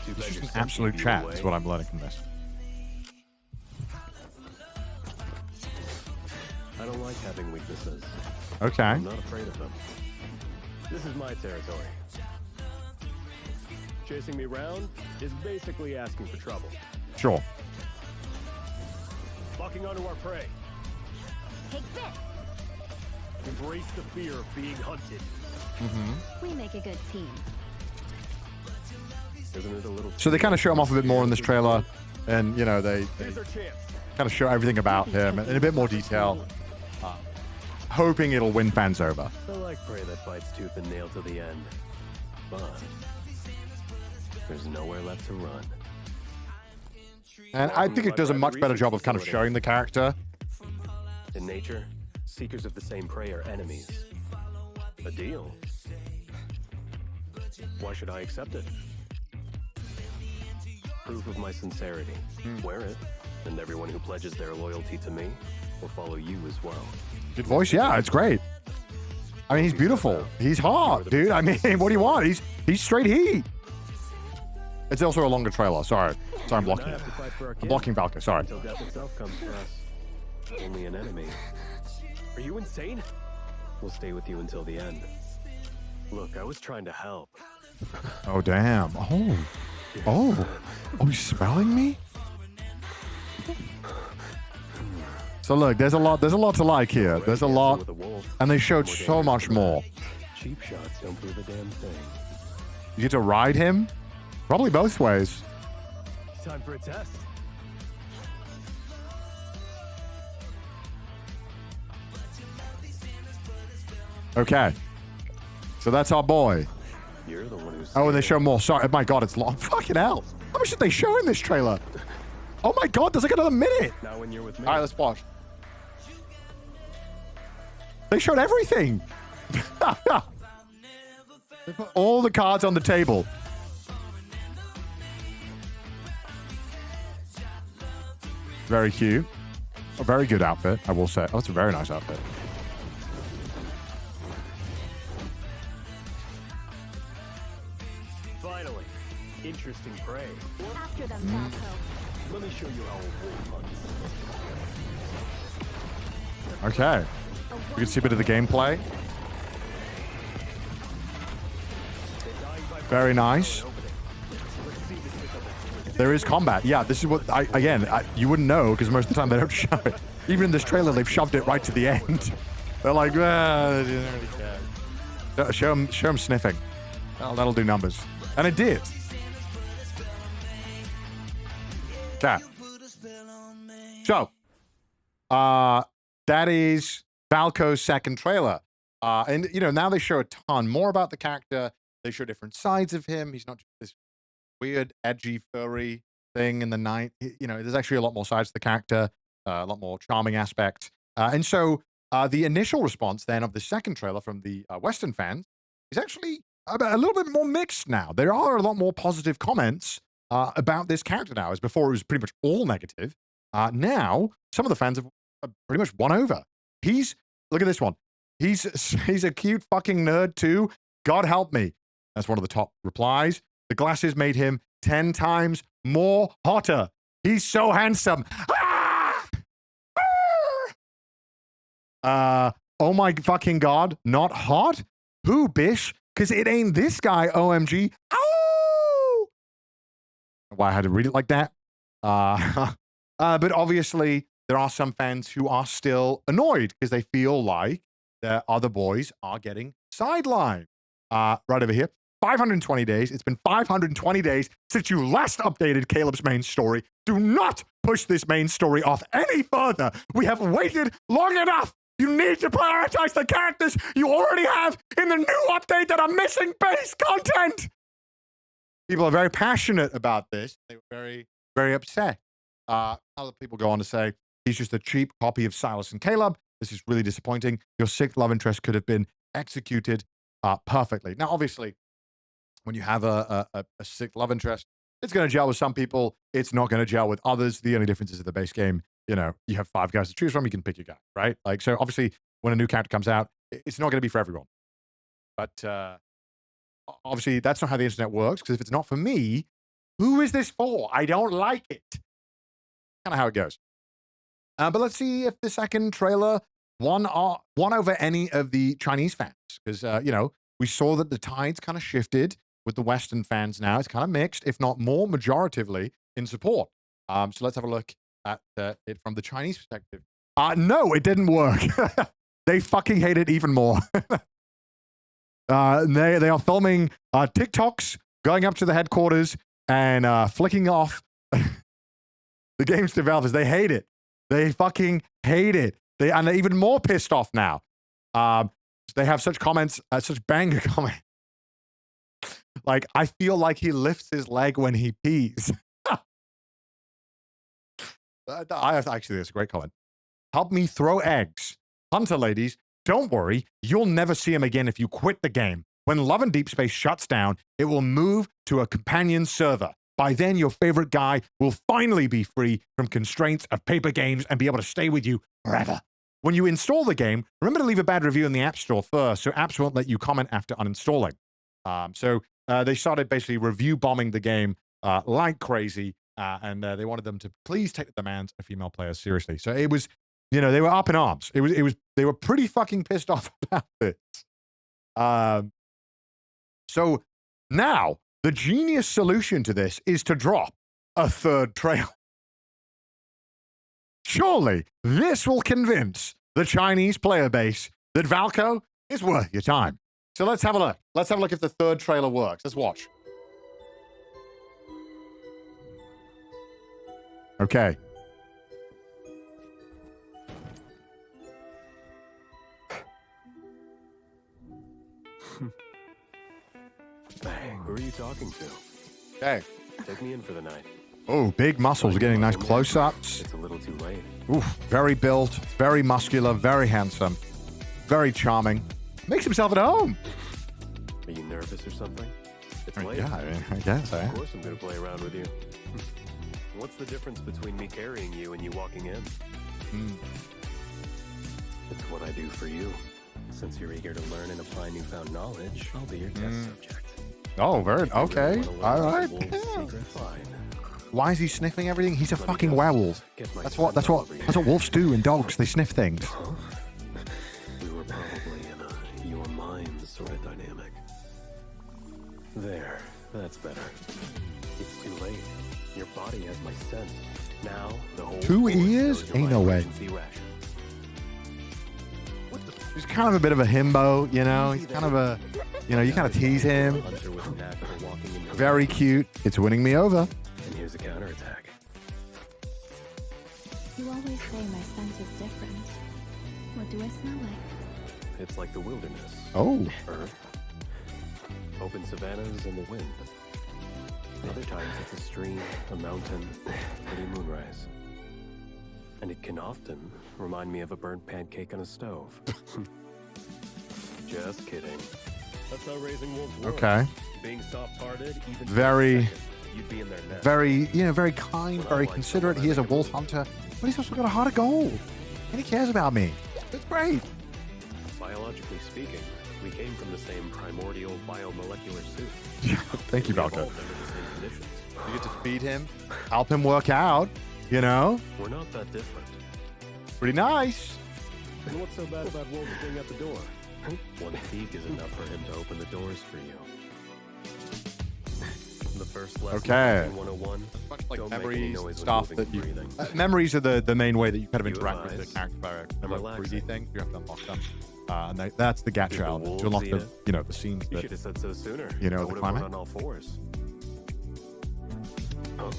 Too bad This is your an son absolute gave you chat, away. is what I'm learning from this. I don't like having weaknesses. Okay. I'm not afraid of them. This is my territory. Chasing me around is basically asking for trouble. Sure. Locking onto our prey. Take this. Embrace the fear of being hunted. We make a good team. Isn't it a little? So they kind of show him off a bit more in this trailer. And, you know, they Here's our chance. kind of show everything about him in a bit more detail. Hoping it'll win fans over. I like prey that fights tooth and nail to the end. But there's nowhere left to run. And I think it does a much better job of kind of showing the character. In nature, seekers of the same prey are enemies. A deal. Why should I accept it? Proof of my sincerity. Wear it, and everyone who pledges their loyalty to me will follow you as well. Good voice, yeah, it's great. I mean, he's beautiful. He's hot, dude. I mean, what do you want? He's straight heat. It's also a longer trailer. Sorry, I'm blocking it. I'm blocking Valka. Sorry. Until death itself comes for us. Only an enemy. Are you insane? We'll stay with you until the end. Look, I was trying to help. Oh damn. Oh, he's smelling me. So look, there's a lot to like here. There's a lot, With a wolf, and they showed so much more. cheap shots don't prove a damn thing. You get to ride him, probably both ways. Time for a test. Okay, so that's our boy. You're the one who's. Oh, and they show more. Sorry, my God, it's long. Fucking hell. How much did they show in this trailer? Oh my God, there's like another minute. Now when you're with me. All right, let's watch. They showed everything. They put all the cards on the table. Very cute. A very good outfit, I will say. Oh, it's a very nice outfit. Finally, interesting prey. After them, Falco. Let me show you how a wolf hunts. Okay. You can see a bit of the gameplay. Very nice. There is combat. Yeah, this is what you wouldn't know because most of the time they don't show it. Even in this trailer, they've shoved it right to the end. They're like, they didn't really care. Show them sniffing. Well, that'll do numbers. And it did. Okay. So, that is Falco's second trailer. And, you know, now they show a ton more about the character. They show different sides of him. He's not just this weird, edgy, furry thing in the night. You know, there's actually a lot more sides to the character, a lot more charming aspects. And so the initial response then of the second trailer from the Western fans is actually a little bit more mixed now. There are a lot more positive comments about this character now, as before it was pretty much all negative. Now, some of the fans have pretty much won over. Look at this one. He's a cute fucking nerd too. God help me. That's one of the top replies. The glasses made him 10 times more hotter. He's so handsome. Oh my fucking God. Not hot? Who, bish? Because it ain't this guy, OMG. Oh! Why I had to read it like that. But obviously, there are some fans who are still annoyed because they feel like their other boys are getting sidelined. Right over here. 520 days. It's been 520 days since you last updated Caleb's main story. Do not push this main story off any further. We have waited long enough. You need to prioritize the characters you already have in the new update that are missing base content. People are very passionate about this. They were very, very upset. Other people go on to say, he's just a cheap copy of Silas and Caleb. This is really disappointing. Your sixth love interest could have been executed perfectly. Now, obviously, when you have a sixth love interest, it's going to gel with some people. It's not going to gel with others. The only difference is in the base game, you know, you have 5 guys to choose from. You can pick your guy, right? Like, so obviously, when a new character comes out, it's not going to be for everyone. But obviously, that's not how the internet works, because if it's not for me, who is this for? I don't like it. Kind of how it goes. But let's see if the second trailer won over any of the Chinese fans. Because, you know, we saw that the tides kind of shifted with the Western fans now. It's kind of mixed, if not more majoritively, in support. So let's have a look at it from the Chinese perspective. No, it didn't work. They fucking hate it even more. They are filming TikToks, going up to the headquarters and flicking off the game's developers. They hate it. They fucking hate it. And they're even more pissed off now. They have such comments, such banger comments. Like, I feel like he lifts his leg when he pees. Actually, that's a great comment. Help me throw eggs. Hunter ladies, don't worry. You'll never see him again if you quit the game. When Love and Deepspace shuts down, it will move to a companion server. By then, your favorite guy will finally be free from constraints of paper games and be able to stay with you forever. When you install the game, remember to leave a bad review in the App Store first, so apps won't let you comment after uninstalling. So they started basically review bombing the game like crazy, and they wanted them to please take the demands of female players seriously. So it was, you know, they were up in arms. They were pretty fucking pissed off about this. So now the genius solution to this is to drop a third trailer. Surely this will convince the Chinese player base that Valko is worth your time. So let's have a look. Let's have a look if the third trailer works. Let's watch. Okay. Who are you talking to? Okay. Take me in for the night. Oh, big muscles. We're getting nice close-ups. It's a little too late. Oof, very built, very muscular, very handsome, very charming. Makes himself at home. Are you nervous or something? It's I mean, late. yeah, I guess. Of course I'm going to play around with you. What's the difference between me carrying you and you walking in? It's what I do for you. Since you're eager to learn and apply newfound knowledge, I'll be your test subject. Oh, very okay. Really All right. Secret, fine. Why is he sniffing everything? He's a fucking werewolf. That's what wolves do and dogs. They sniff things. Huh? We were probably in a your mind sort of dynamic. There, that's better. It's too late. Your body has my scent. Now the whole 2 ears? Ain't no way. Ration. He's kind of a bit of a himbo, you know. He's kind of a, you know, you kind of tease him. Very cute. It's winning me over. And here's a counterattack. You always say my scent is different. What do I smell like? It's like the wilderness. Oh. Earth. Open savannas and the wind. Other times it's a stream, a mountain, pretty moonrise. And it can often remind me of a burnt pancake on a stove. Just kidding. That's how raising wolves works. Okay. Being soft-hearted, even Very you'd be in their nest. Very, very kind, very considerate. He is a wolf hunter, but he's also got a heart of gold. And he cares about me. It's great. Biologically speaking, we came from the same primordial biomolecular soup. Thank you, We Valko. evolved under the same conditions. You get to feed him, help him work out, We're not that different. Pretty nice. And what's so bad about wolves being at the door? One peek is enough for him to open the doors for you. The first lesson Okay. in 101. Much like Don't make any memories, noise when stuff moving that you... and breathing. memories are the main way that you kind of You interact with the advise. character via the 3D Relaxing. thing. You have to unlock them. And that's the gacha Did the element. To wolves unlock eat the, it? the scenes You that... should have said so sooner. You know, I the would have climate? run on all fours. Oh,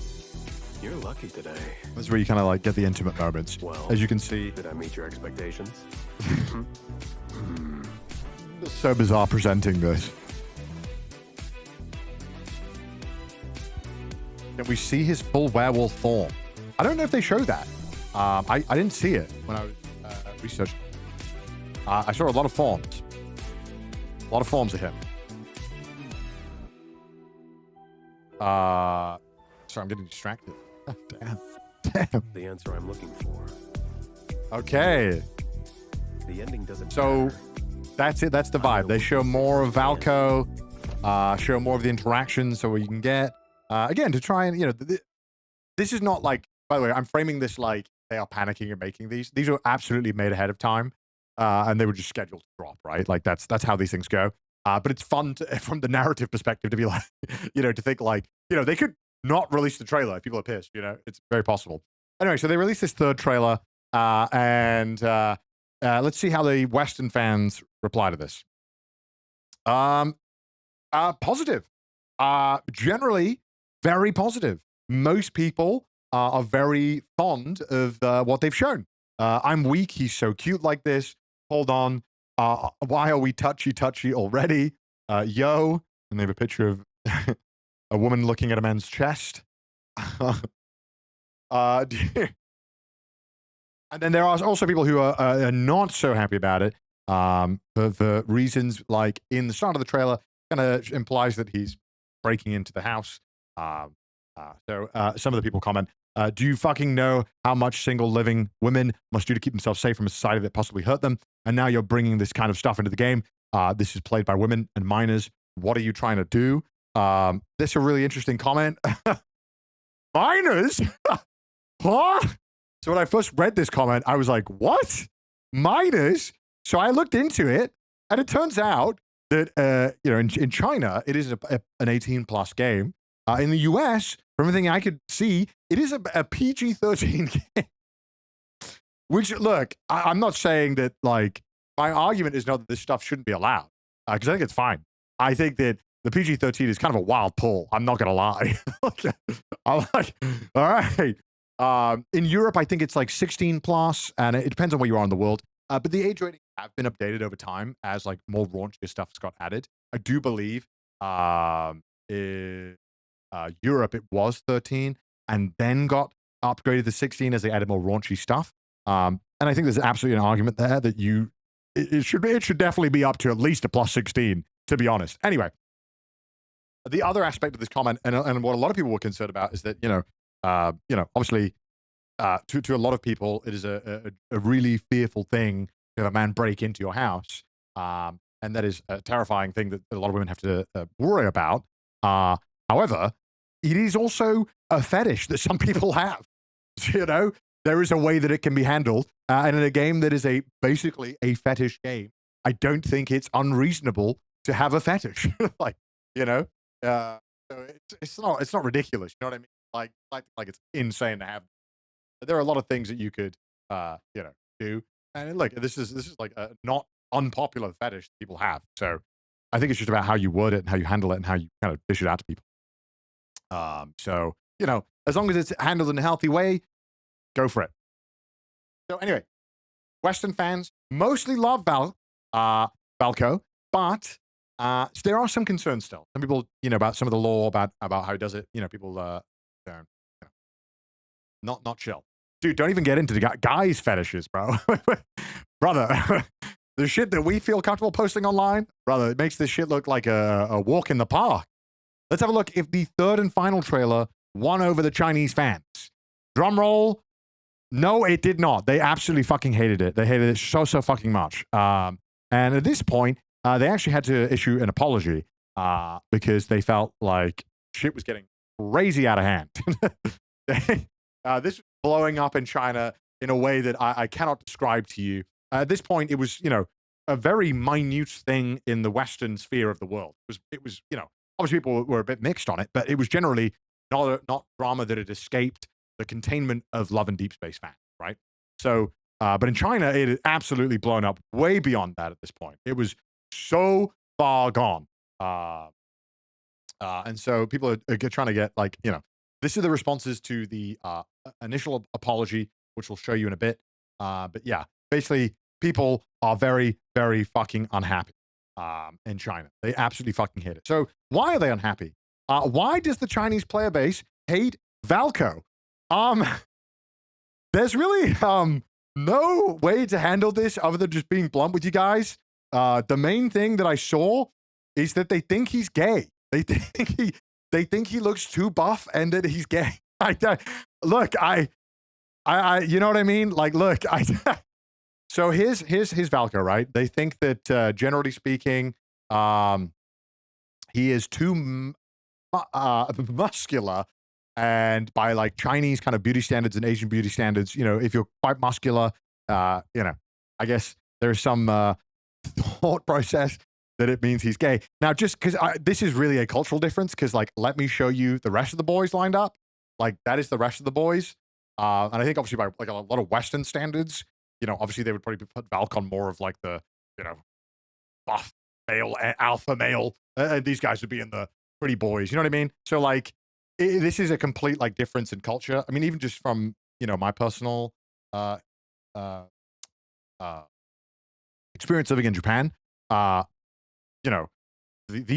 you're lucky today. This is where you kind of like get the intimate moments. Well, As you can see, did I meet your expectations? it's so bizarre presenting this. And we see his full werewolf form. I don't know if they show that. I didn't see it when I was researching. I saw a lot of forms. A lot of forms of him. Sorry, I'm getting distracted. Damn. The answer I'm looking for. Okay. The ending doesn't So matter. that's it. That's the vibe. They show more of Valko, show more of the interactions so you can get, again, to try and, this is not like, by the way, I'm framing this like they are panicking and making these. These are absolutely made ahead of time, and they were just scheduled to drop, right? Like that's how these things go. But it's fun from the narrative perspective to be like, to think like, they could not release the trailer if people are pissed, it's very possible. Anyway, so they released this third trailer, and let's see how the Western fans reply to this. Positive. Generally, very positive. Most people are very fond of what they've shown. I'm weak. He's so cute like this. Hold on. Why are we touchy already? Yo. And they have a picture of a woman looking at a man's chest. And then there are also people who are not so happy about it for reasons like in the start of the trailer kind of implies that he's breaking into the house. So some of the people comment, do you fucking know how much single living women must do to keep themselves safe from a society that possibly hurt them? And now you're bringing this kind of stuff into the game. This is played by women and minors. What are you trying to do? This is a really interesting comment. Minors? Huh? So when I first read this comment, I was like, what? Minors? So I looked into it, and it turns out that, in China, it is an 18-plus game. In the US, from everything I could see, it is a PG-13 game. Which, look, I'm not saying that, like, my argument is not that this stuff shouldn't be allowed, because I think it's fine. I think that the PG-13 is kind of a wild pull. I'm not going to lie. I'm like, all right. In Europe, I think it's like 16 plus, and it depends on where you are in the world. But the age ratings have been updated over time as like more raunchier stuff's got added. I do believe in Europe it was 13 and then got upgraded to 16 as they added more raunchy stuff. And I think there's absolutely an argument there that it should definitely be up to at least a plus 16, to be honest. Anyway, the other aspect of this comment and what a lot of people were concerned about is that obviously, to a lot of people, it is a really fearful thing to have a man break into your house, and that is a terrifying thing that a lot of women have to worry about. However, it is also a fetish that some people have. There is a way that it can be handled, and in a game that is basically a fetish game, I don't think it's unreasonable to have a fetish. So it's not ridiculous. You know what I mean? Like it's insane to have. There are a lot of things that you could, do. And look, this is like a not unpopular fetish that people have. So I think it's just about how you word it and how you handle it and how you kind of dish it out to people. So, as long as it's handled in a healthy way, go for it. So anyway, Western fans mostly love Valko, but there are some concerns still. Some people, about some of the lore about how he does it. People, not chill. Dude, don't even get into the guys' fetishes, bro. Brother, the shit that we feel comfortable posting online, brother, it makes this shit look like a walk in the park. Let's have a look if the third and final trailer won over the Chinese fans. Drum roll. No, it did not. They absolutely fucking hated it. They hated it so fucking much. And at this point, they actually had to issue an apology because they felt like shit was getting crazy out of hand. This was blowing up in China in a way that I cannot describe to you. At this point, it was, a very minute thing in the Western sphere of the world. It was, obviously people were a bit mixed on it, but it was generally not drama that had escaped the containment of Love and Deepspace fans, right? So, but in China, it had absolutely blown up way beyond that at this point. It was so far gone. And so people are trying to get this is the responses to the initial apology, which we'll show you in a bit. But yeah, basically people are very, very fucking unhappy in China. They absolutely fucking hate it. So why are they unhappy? Why does the Chinese player base hate Valco? There's really no way to handle this other than just being blunt with you guys. The main thing that I saw is that they think he's gay. They think he looks too buff and that he's gay. Look, you know what I mean? Like, look, so here's Valco, right? They think that generally speaking, he is too muscular, and by like Chinese kind of beauty standards and Asian beauty standards, if you're quite muscular, I guess there's some thought process that it means he's gay. Now, just because this is really a cultural difference, because let me show you the rest of the boys lined up. Like, that is the rest of the boys. And I think obviously by a lot of Western standards, obviously they would probably put Valk on more of like the, buff male, alpha male. These guys would be in the pretty boys. You know what I mean? So this is a complete difference in culture. I mean, even just from, my personal experience living in Japan, the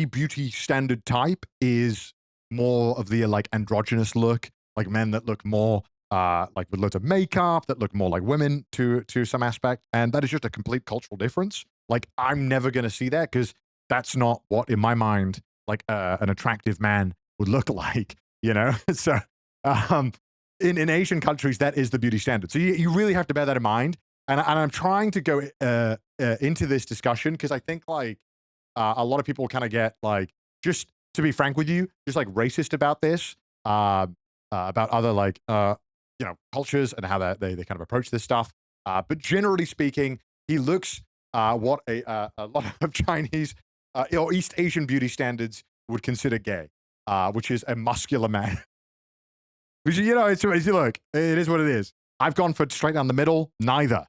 beauty standard type is more of the androgynous look, like men that look more with loads of makeup, that look more like women to some aspect. And that is just a complete cultural difference. I'm never going to see that because that's not what, in my mind, an attractive man would look like, So in Asian countries, that is the beauty standard. So you really have to bear that in mind. And I'm trying to go into this discussion because I think a lot of people kind of get just to be frank with you, just racist about this, about other cultures and how they kind of approach this stuff. But generally speaking, he looks what a lot of Chinese or East Asian beauty standards would consider gay, which is a muscular man. Which, look, it is what it is. I've gone for straight down the middle, neither.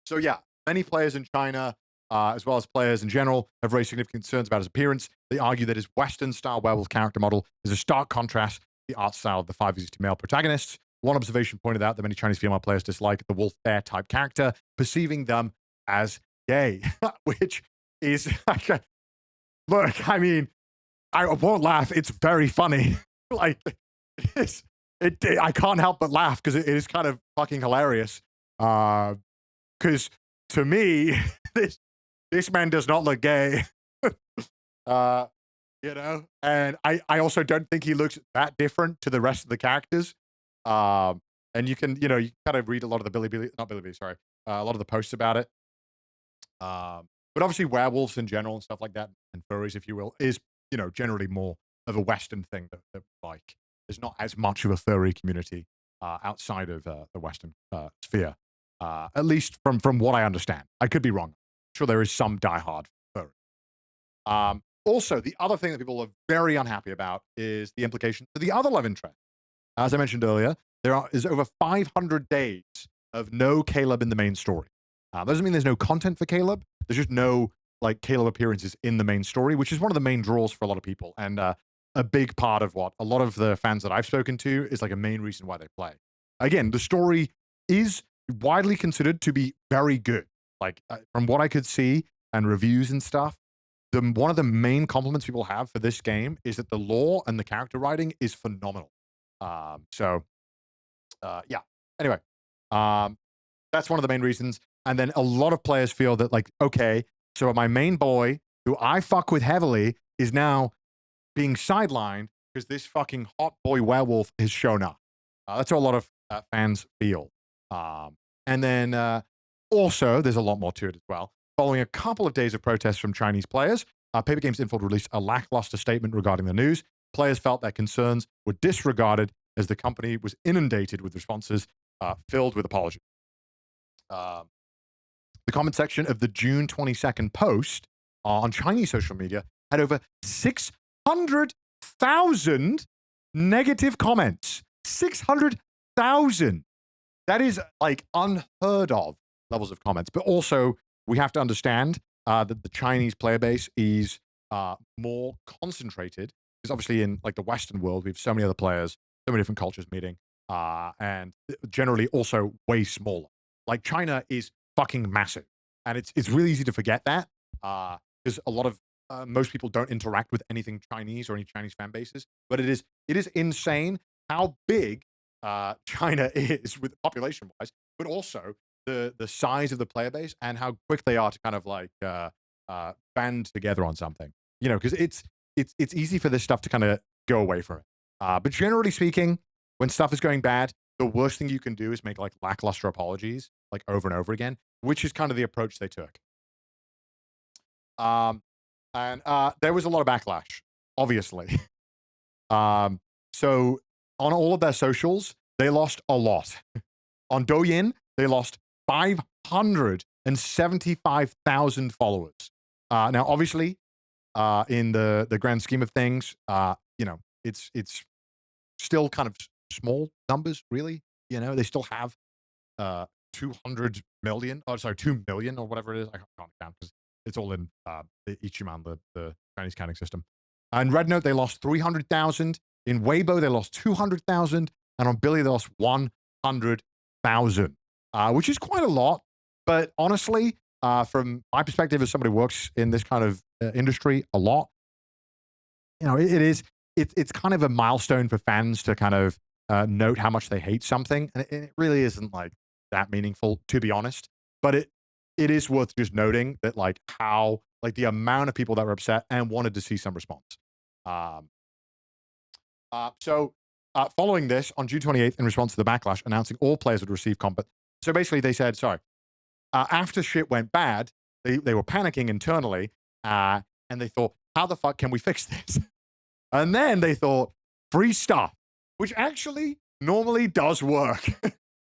So yeah, many players in China, as well as players in general, have raised significant concerns about his appearance. They argue that his Western-style werewolf character model is a stark contrast to the art style of the 5 existing male protagonists. One observation pointed out that many Chinese female players dislike the wolf bear type character, perceiving them as gay, which is look, I mean, I won't laugh. It's very funny. I can't help but laugh because it is kind of fucking hilarious. Because to me, this man does not look gay. And I also don't think he looks that different to the rest of the characters. And you can, you kind of read a lot of the a lot of the posts about it. But obviously werewolves in general and stuff like that, and furries, if you will, is, generally more of a Western thing that there's not as much of a furry community outside of the Western sphere. At least from what I understand. I could be wrong. I'm sure there is some diehard furry. Also, the other thing that people are very unhappy about is the implication for the other love interest. As I mentioned earlier, there is over 500 days of no Caleb in the main story. Doesn't mean there's no content for Caleb. There's just no Caleb appearances in the main story, which is one of the main draws for a lot of people. And a big part of what a lot of the fans that I've spoken to is a main reason why they play. Again, the story is widely considered to be very good. From what I could see and reviews and stuff, one of the main compliments people have for this game is that the lore and the character writing is phenomenal. Yeah. Anyway, that's one of the main reasons. And then a lot of players feel that okay, so my main boy, who I fuck with heavily, is now being sidelined because this fucking hot boy werewolf has shown up. That's how a lot of fans feel. And then also, there's a lot more to it as well. Following a couple of days of protests from Chinese players, Paper Games Info released a lackluster statement regarding the news. Players felt their concerns were disregarded as the company was inundated with responses filled with apologies. The comment section of the June 22nd post on Chinese social media had over 600,000 negative comments. 600,000. That is like unheard of levels of comments. But also, we have to understand that the Chinese player base is more concentrated. Because obviously in like the Western world, we have so many other players, so many different cultures meeting, and generally also way smaller. Like China is fucking massive. And it's really easy to forget that because a lot of most people don't interact with anything Chinese or any Chinese fan bases. But it is insane how big China is with population-wise, but also the size of the player base and how quick they are to kind of like band together on something. You know, because it's easy for this stuff to kind of go away from it. But generally speaking, when stuff is going bad, the worst thing you can do is make like lackluster apologies like over and over again, which is kind of the approach they took. And there was a lot of backlash, obviously. So on all of their socials, they lost a lot. On Douyin, they lost 575,000 followers. Now, obviously, in the grand scheme of things, you know, it's still kind of small numbers, really. You know, they still have 200 million, or sorry, 2 million or whatever it is. I can't count because it's all in the Ichiman, the Chinese counting system. In Red Note, they lost 300,000. In Weibo, they lost 200,000. And on Billy, they lost 100,000, which is quite a lot. But honestly, from my perspective as somebody who works in this kind of industry a lot, you know, it's kind of a milestone for fans to kind of note how much they hate something. And it really isn't like that meaningful, to be honest. But it is worth just noting that like how, like the amount of people that were upset and wanted to see some response. So following this, on June 28th, in response to the backlash, announcing all players would receive combat. So basically they said, sorry, after shit went bad, they were panicking internally, and they thought, how the fuck can we fix this? And then they thought, free stuff, which actually normally does work.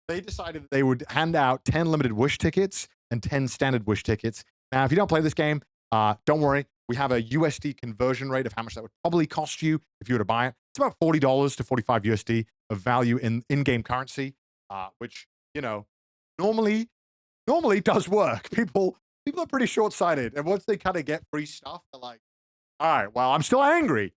They decided that they would hand out 10 limited Wish tickets and 10 standard Wish tickets. Now, if you don't play this game, don't worry. We have a USD conversion rate of how much that would probably cost you if you were to buy it. It's about $40 to 45 USD of value in-game currency, which, you know, normally does work. People are pretty short-sighted. And once they kind of get free stuff, they're like, all right, well, I'm still angry,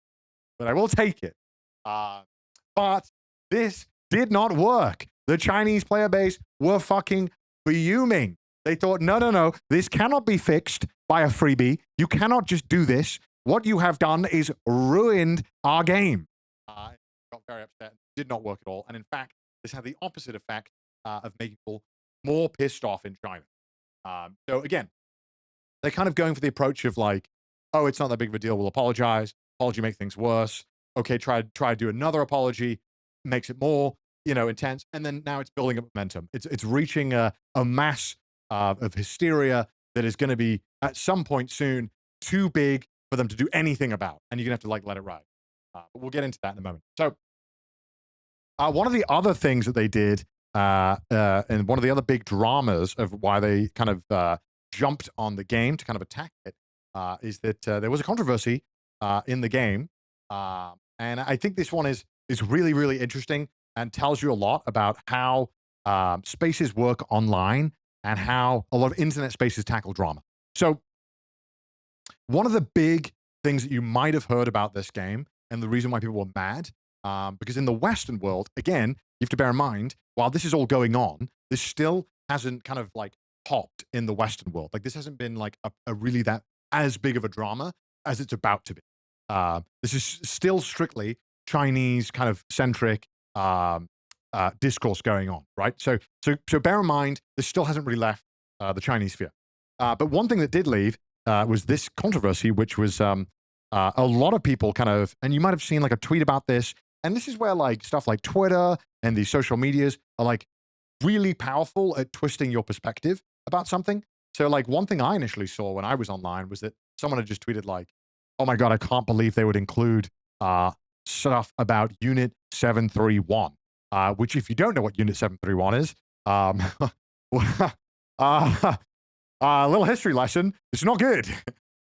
but I will take it. But this did not work. The Chinese player base were fucking fuming. They thought, no, this cannot be fixed by a freebie. You cannot just do this. What you have done is ruined our game. Got very upset. It did not work at all. And in fact, this had the opposite effect of making people more pissed off in China. So again, they're kind of going for the approach of like, oh, it's not that big of a deal. We'll apologize. Apology make things worse. Okay, try to do another apology. Makes it more, you know, intense. And then now it's building up momentum. It's reaching a mass of hysteria that is going to be at some point soon too big for them to do anything about. And you're going to have to like let it ride. But we'll get into that in a moment. So one of the other things that they did and one of the other big dramas of why they kind of jumped on the game to kind of attack it is that there was a controversy in the game. And I think this one is really, really interesting and tells you a lot about how spaces work online and how a lot of internet spaces tackle drama. So one of the big things that you might have heard about this game and the reason why people were mad, because in the Western world, again, you have to bear in mind, while this is all going on, this still hasn't kind of like popped in the Western world. Like this hasn't been like a really that as big of a drama as it's about to be. This is still strictly Chinese kind of centric discourse going on, right? So bear in mind, this still hasn't really left the Chinese sphere. But one thing that did leave was this controversy, which was a lot of people kind of, and you might have seen like a tweet about this, and this is where like stuff like Twitter and the social medias are like really powerful at twisting your perspective about something. So like one thing I initially saw when I was online was that someone had just tweeted like, oh my God, I can't believe they would include stuff about Unit 731, which if you don't know what Unit 731 is, a little history lesson, it's not good.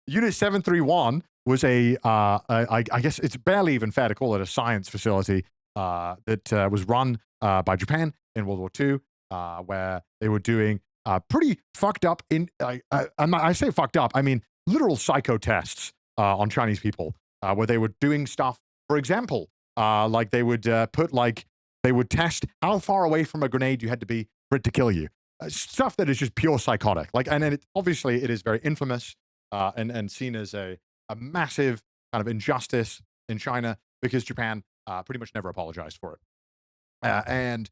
Unit 731 was I guess it's barely even fair to call it a science facility that was run by Japan in World War II, where they were doing pretty fucked up, I say fucked up, I mean literal psycho tests on Chinese people, where they were doing stuff, for example, like they would they would test how far away from a grenade you had to be for it to kill you. Stuff that is just pure psychotic. Like, and obviously it is very infamous and seen as a massive kind of injustice in China because Japan pretty much never apologized for it. And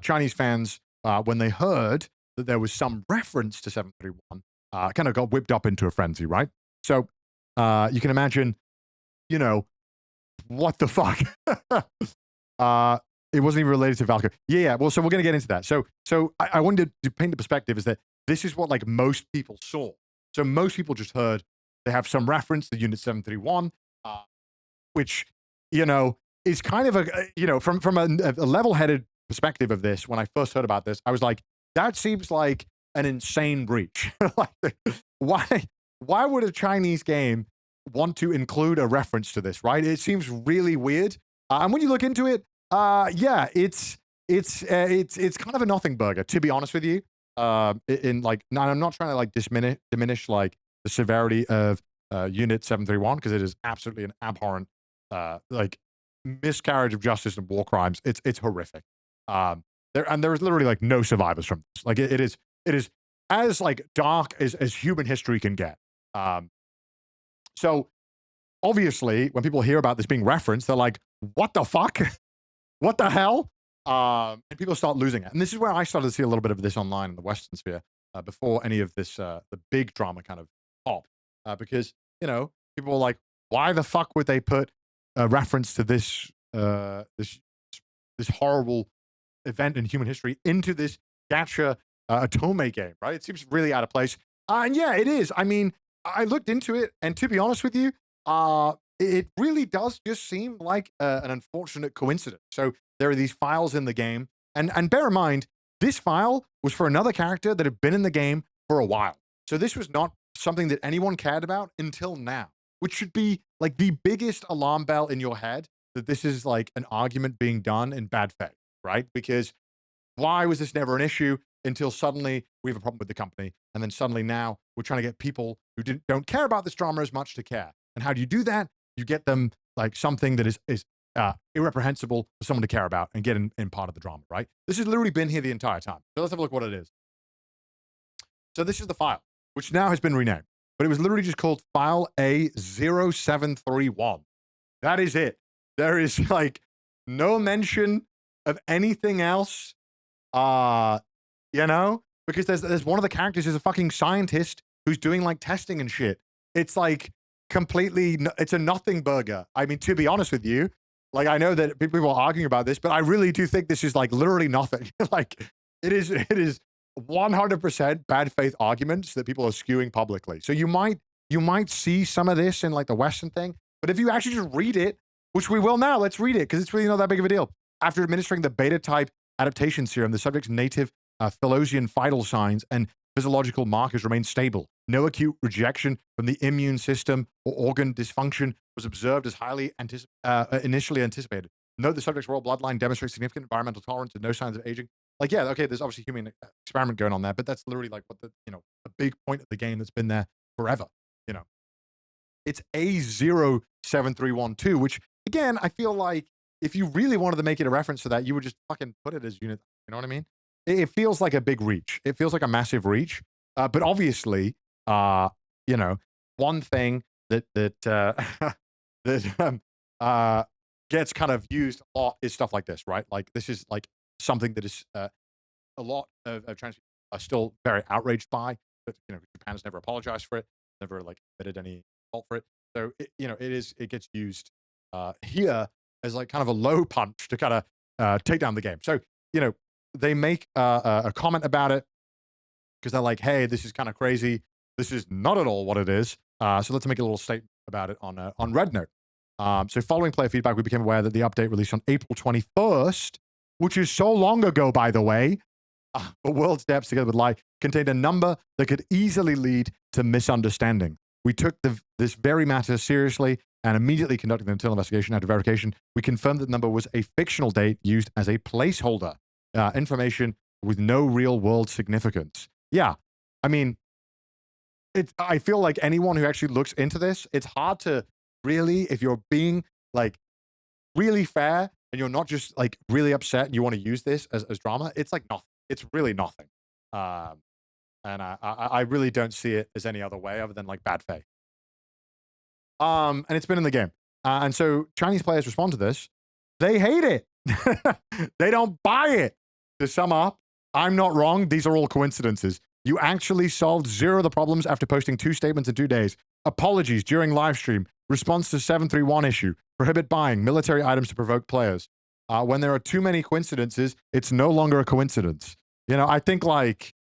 Chinese fans, when they heard that there was some reference to 731, kind of got whipped up into a frenzy, right? So you can imagine, you know, what the fuck? It wasn't even related to Valkyrie. Yeah, well, so we're going to get into that. So I wanted to paint the perspective is that this is what like most people saw. So most people just heard they have some reference to Unit 731, which, you know, is kind of a, you know, from a level-headed perspective of this, when I first heard about this, I was like, that seems like an insane breach. Like, why would a Chinese game want to include a reference to this, right? It seems really weird. And when you look into it, yeah, it's kind of a nothing burger, to be honest with you. In like, now I'm not trying to like diminish like the severity of Unit 731 because it is absolutely an abhorrent like miscarriage of justice and war crimes. It's horrific. There's literally like no survivors from this. Like it is as like dark as human history can get. So obviously when people hear about this being referenced, they're like, what the fuck? What the hell? And people start losing it. And this is where I started to see a little bit of this online in the Western sphere before any of this, the big drama kind of popped. Because, you know, people were like, why the fuck would they put a reference to this, this horrible event in human history into this gacha Otome game, right? It seems really out of place. And yeah, it is. I mean, I looked into it, and to be honest with you, it really does just seem like an unfortunate coincidence. So there are these files in the game, and bear in mind, this file was for another character that had been in the game for a while. So this was not something that anyone cared about until now, which should be like the biggest alarm bell in your head that this is like an argument being done in bad faith, right? Because why was this never an issue until suddenly we have a problem with the company, and then suddenly now we're trying to get people who don't care about this drama as much to care. And how do you do that? You get them like something that is irreprehensible for someone to care about and get in part of the drama, right? This has literally been here the entire time. So let's have a look what it is. So this is the file, which now has been renamed, but it was literally just called File A0731. That is it. There is like no mention of anything else, you know, because there's one of the characters is a fucking scientist who's doing like testing and shit. It's like completely, it's a nothing burger. I mean, to be honest with you, like I know that people are arguing about this, but I really do think this is like literally nothing. Like it is 100% bad faith arguments that people are skewing publicly. So you might see some of this in like the Western thing, but if you actually just read it, which we will now, let's read it because it's really not that big of a deal. After administering the beta type adaptation serum, the subject's native Philosian vital signs and physiological markers remain stable. No acute rejection from the immune system or organ dysfunction was observed as highly initially anticipated. Note the subject's royal bloodline demonstrates significant environmental tolerance and no signs of aging. Like, yeah, okay, there's obviously human experiment going on there, but that's literally like what a big point of the game that's been there forever, you know. It's A07312, which, again, I feel like if you really wanted to make it a reference to that, you would just fucking put it as unit, you know what I mean? It feels like a big reach. It feels like a massive reach. But obviously, you know, one thing that gets kind of used a lot is stuff like this, right? Like this is like something that is a lot of trans people are still very outraged by. But you know, Japan has never apologized for it, never like admitted any fault for it. So, it gets used here as like kind of a low punch to kind of take down the game. So, they make a comment about it because they're like, hey, this is kind of crazy. This is not at all what it is. So let's make a little statement about it on RedNote. So following player feedback, we became aware that the update released on April 21st, which is so long ago, by the way, the world's depths together with light contained a number that could easily lead to misunderstanding. We took this very matter seriously and immediately conducted an internal investigation. After verification, we confirmed that the number was a fictional date used as a placeholder, information with no real world significance. Yeah, I mean, I feel like anyone who actually looks into this, it's hard to really, if you're being like really fair and you're not just like really upset and you want to use this as drama, it's like nothing. It's really nothing. And I really don't see it as any other way other than like bad faith. And it's been in the game. And so Chinese players respond to this. They hate it. They don't buy it. To sum up, I'm not wrong. These are all coincidences. You actually solved 0 of the problems after posting 2 statements in 2 days. Apologies during live stream. Response to 731 issue. Prohibit buying military items to provoke players. When there are too many coincidences, it's no longer a coincidence. I think like,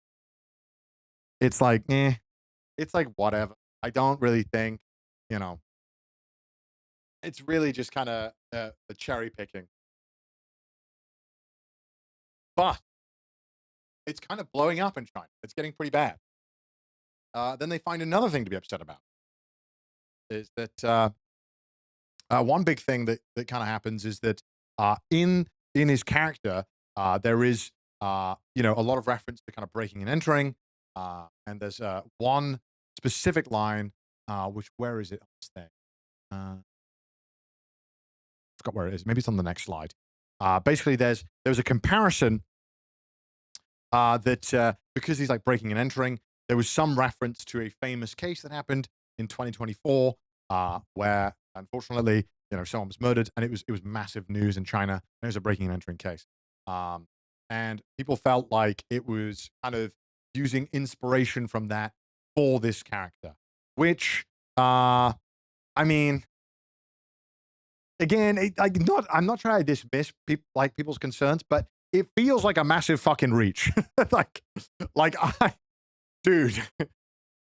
it's like, it's like whatever. I don't really think, it's really just kind of the cherry picking. But it's kind of blowing up in China. It's getting pretty bad. Then they find another thing to be upset about. Is that one big thing that kind of happens is that in his character, there is a lot of reference to kind of breaking and entering. And there's one specific line, where is it on this thing? I forgot where it is. Maybe it's on the next slide. Basically, there's a comparison that because he's like breaking and entering, there was some reference to a famous case that happened in 2024 where, unfortunately, someone was murdered, and it was massive news in China. It was a breaking and entering case, and people felt like it was kind of using inspiration from that for this character, which, I mean, again, I'm not trying to dismiss people's concerns, but it feels like a massive fucking reach. Dude,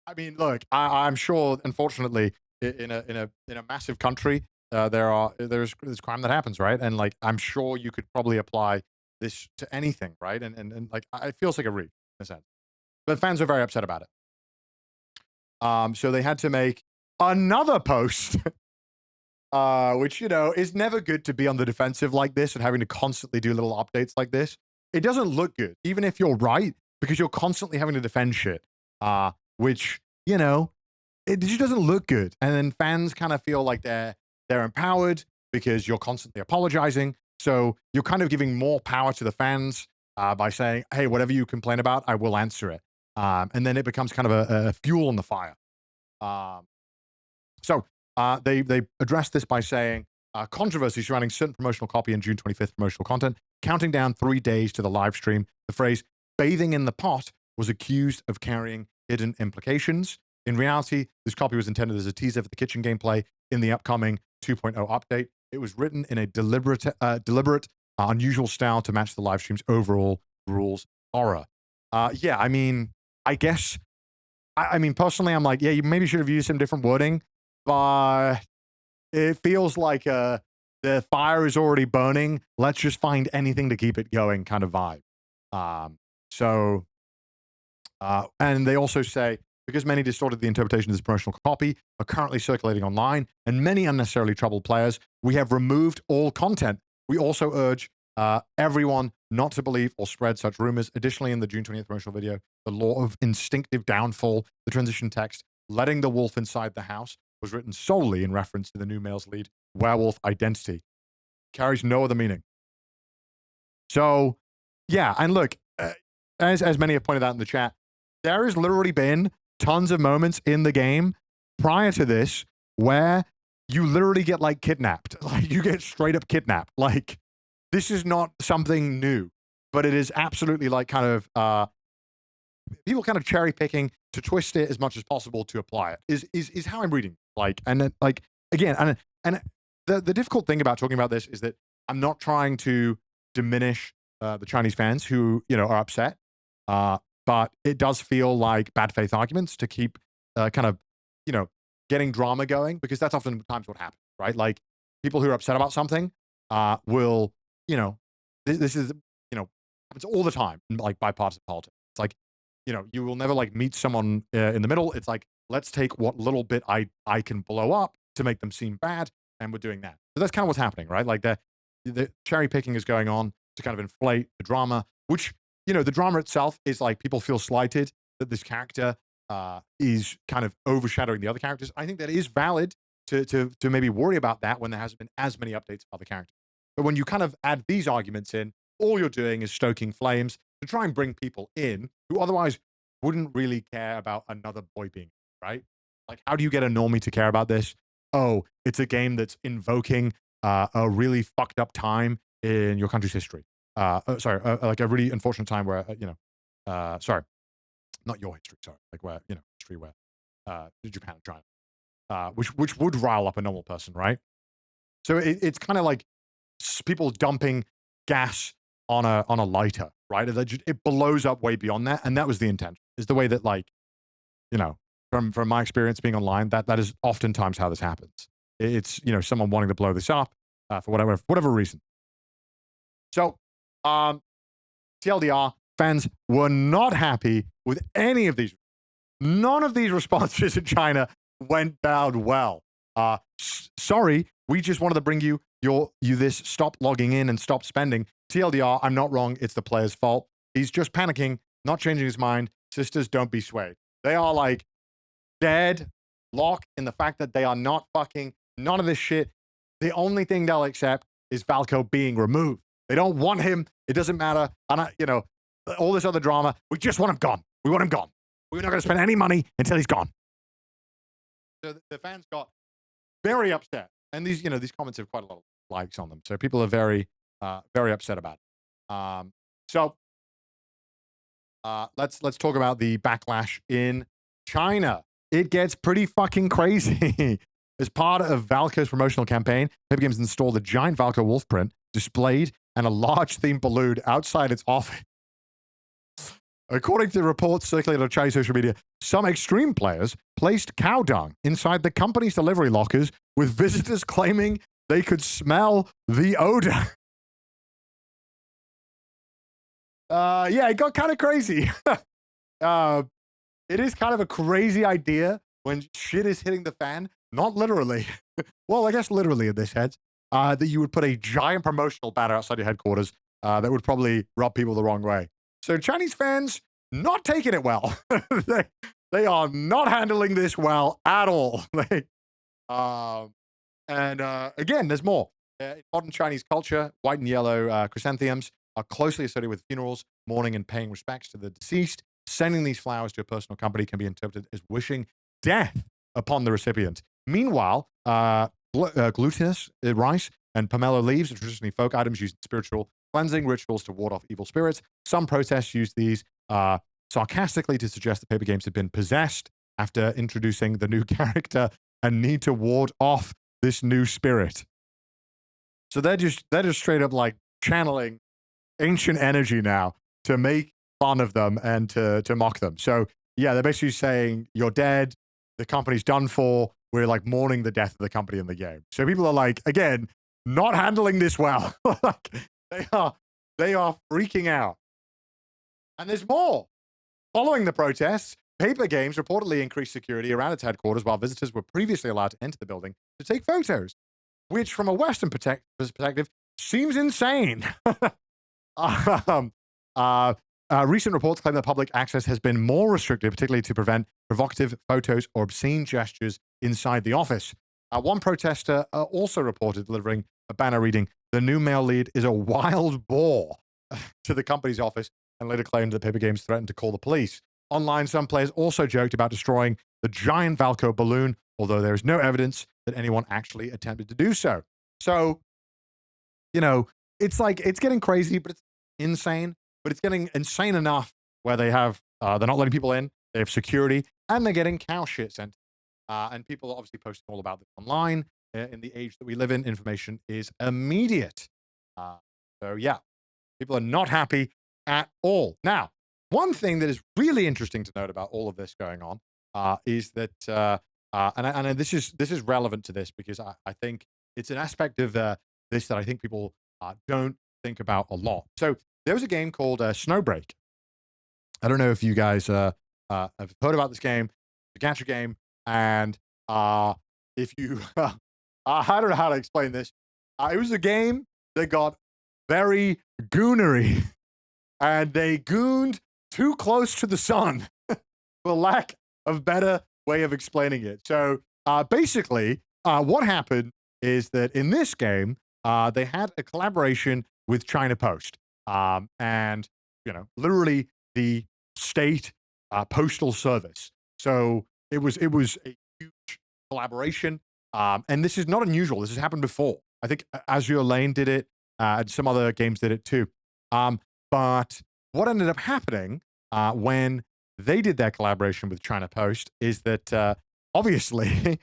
I mean, look, I'm sure, unfortunately, in a massive country, there's crime that happens, right? And like, I'm sure you could probably apply this to anything, right? And like, it feels like a reach in a sense. But fans are very upset about it. So they had to make another post, which, is never good to be on the defensive like this and having to constantly do little updates like this. It doesn't look good, even if you're right, because you're constantly having to defend shit, which, it just doesn't look good. And then fans kind of feel like they're empowered because you're constantly apologizing. So you're kind of giving more power to the fans by saying, hey, whatever you complain about, I will answer it. And then it becomes kind of a fuel on the fire. So they addressed this by saying, controversy surrounding certain promotional copy and June 25th promotional content, counting down 3 days to the live stream. The phrase bathing in the pot was accused of carrying hidden implications. In reality, this copy was intended as a teaser for the kitchen gameplay in the upcoming 2.0 update. It was written in a deliberate, unusual style to match the live stream's overall rules horror. Yeah, I mean, I guess, I mean, personally, I'm like, yeah, you maybe should have used some different wording, but it feels like the fire is already burning. Let's just find anything to keep it going kind of vibe. And they also say, because many distorted the interpretation of this promotional copy are currently circulating online and many unnecessarily troubled players, we have removed all content. We also urge everyone not to believe or spread such rumors. Additionally, in the June 20th promotional video, the law of instinctive downfall, the transition text, letting the wolf inside the house, was written solely in reference to the new male's lead werewolf identity. Carries no other meaning. So, yeah, and look, as many have pointed out in the chat, there has literally been tons of moments in the game prior to this where you literally get like kidnapped. Like you get straight up kidnapped. Like this is not something new, but it is absolutely like kind of people kind of cherry picking to twist it as much as possible to apply it is how I'm reading. Like, and then, like, again, and the difficult thing about talking about this is that I'm not trying to diminish the Chinese fans who, you know, are upset. But it does feel like bad faith arguments to keep kind of, you know, getting drama going, because that's oftentimes what happens, right? Like, people who are upset about something will, you know, this is, you know, happens all the time in like bipartisan politics. It's like, you know, you will never like meet someone in the middle. It's like, let's take what little bit I can blow up to make them seem bad, and we're doing that. So that's kind of what's happening, right? Like the cherry picking is going on to kind of inflate the drama, which, you know, the drama itself is like people feel slighted that this character is kind of overshadowing the other characters. I think that is valid to maybe worry about that when there hasn't been as many updates of other characters. But when you kind of add these arguments in, all you're doing is stoking flames to try and bring people in who otherwise wouldn't really care about another boy being, right? Like, how do you get a normie to care about this? Oh, it's a game that's invoking a really fucked up time in your country's history. Like a really unfortunate time where, you know, sorry, not your history, sorry, like where, you know, history where Japan and China, which would rile up a normal person, right? So it's kind of like people dumping gas on a lighter, right? It blows up way beyond that, and that was the intention. Is the way that, like, you know, from my experience being online, that is oftentimes how this happens. It's, you know, someone wanting to blow this up for whatever reason. So, TLDR, fans were not happy with any of these. None of these responses in China went down well. Sorry, we just wanted to bring you this stop logging in and stop spending. TLDR, I'm not wrong. It's the player's fault. He's just panicking, not changing his mind. Sisters, don't be swayed. They are like dead lock in the fact that they are not fucking none of this shit. The only thing they'll accept is Valko being removed. They don't want him. It doesn't matter. And you know, all this other drama. We just want him gone. We want him gone. We're not going to spend any money until he's gone. So the fans got very upset, and these, you know, these comments have quite a lot of likes on them. So people are very upset about it. So let's talk about the backlash in China. It gets pretty fucking crazy. As part of Valko's promotional campaign, Paper Games installed a giant Valko wolf print displayed and a large themed balloon outside its office. According to reports circulated on Chinese social media, some extreme players placed cow dung inside the company's delivery lockers, with visitors claiming they could smell the odor. Yeah, it got kind of crazy. It is kind of a crazy idea when shit is hitting the fan. Not literally. Well, I guess literally in this head. That you would put a giant promotional banner outside your headquarters that would probably rub people the wrong way. So Chinese fans not taking it well. they are not handling this well at all. Again, there's more. In modern Chinese culture, white and yellow chrysanthemums are closely associated with funerals, mourning, and paying respects to the deceased. Sending these flowers to a personal company can be interpreted as wishing death upon the recipient. Meanwhile, glutinous rice and pomelo leaves are traditionally folk items used in spiritual cleansing rituals to ward off evil spirits. Some protests use these sarcastically to suggest that Paper Games have been possessed after introducing the new character and need to ward off this new spirit. So they're just straight up like channeling ancient energy now to make fun of them and to mock them. So yeah, they're basically saying you're dead, the company's done for, we're like mourning the death of the company in the game. So people are like, again, not handling this well. Like, they are freaking out. And there's more. Following the protests, Paper Games reportedly increased security around its headquarters while visitors were previously allowed to enter the building to take photos, which from a Western perspective seems insane. Recent reports claim that public access has been more restricted, particularly to prevent provocative photos or obscene gestures inside the office. One protester also reported delivering a banner reading, "The new male lead is a wild boar," to the company's office, and later claimed that Paper Games threatened to call the police. Online, some players also joked about destroying the giant Valko balloon, although there is no evidence that anyone actually attempted to do so. So, you know, it's like, it's getting crazy, but it's insane. But it's getting insane enough where they have, they're not letting people in, they have security, and they're getting cow shit sent. and people are obviously posting all about this online. In the age that we live in, information is immediate. So yeah, people are not happy at all. Now, one thing that is really interesting to note about all of this going on is that, and this is relevant to this because I think it's an aspect of this that I think people don't think about a lot. So there was a game called Snowbreak. I don't know if you guys have heard about this game. It's a gacha game, and if you, I don't know how to explain this. It was a game that got very goonery, and they gooned too close to the sun, for lack of better way of explaining it. So basically, what happened is that in this game, they had a collaboration with China Post, and literally the state postal service. So it was a huge collaboration, and this is not unusual. This has happened before. I think Azure Lane did it, and some other games did it too. But what ended up happening when they did their collaboration with China Post is that obviously,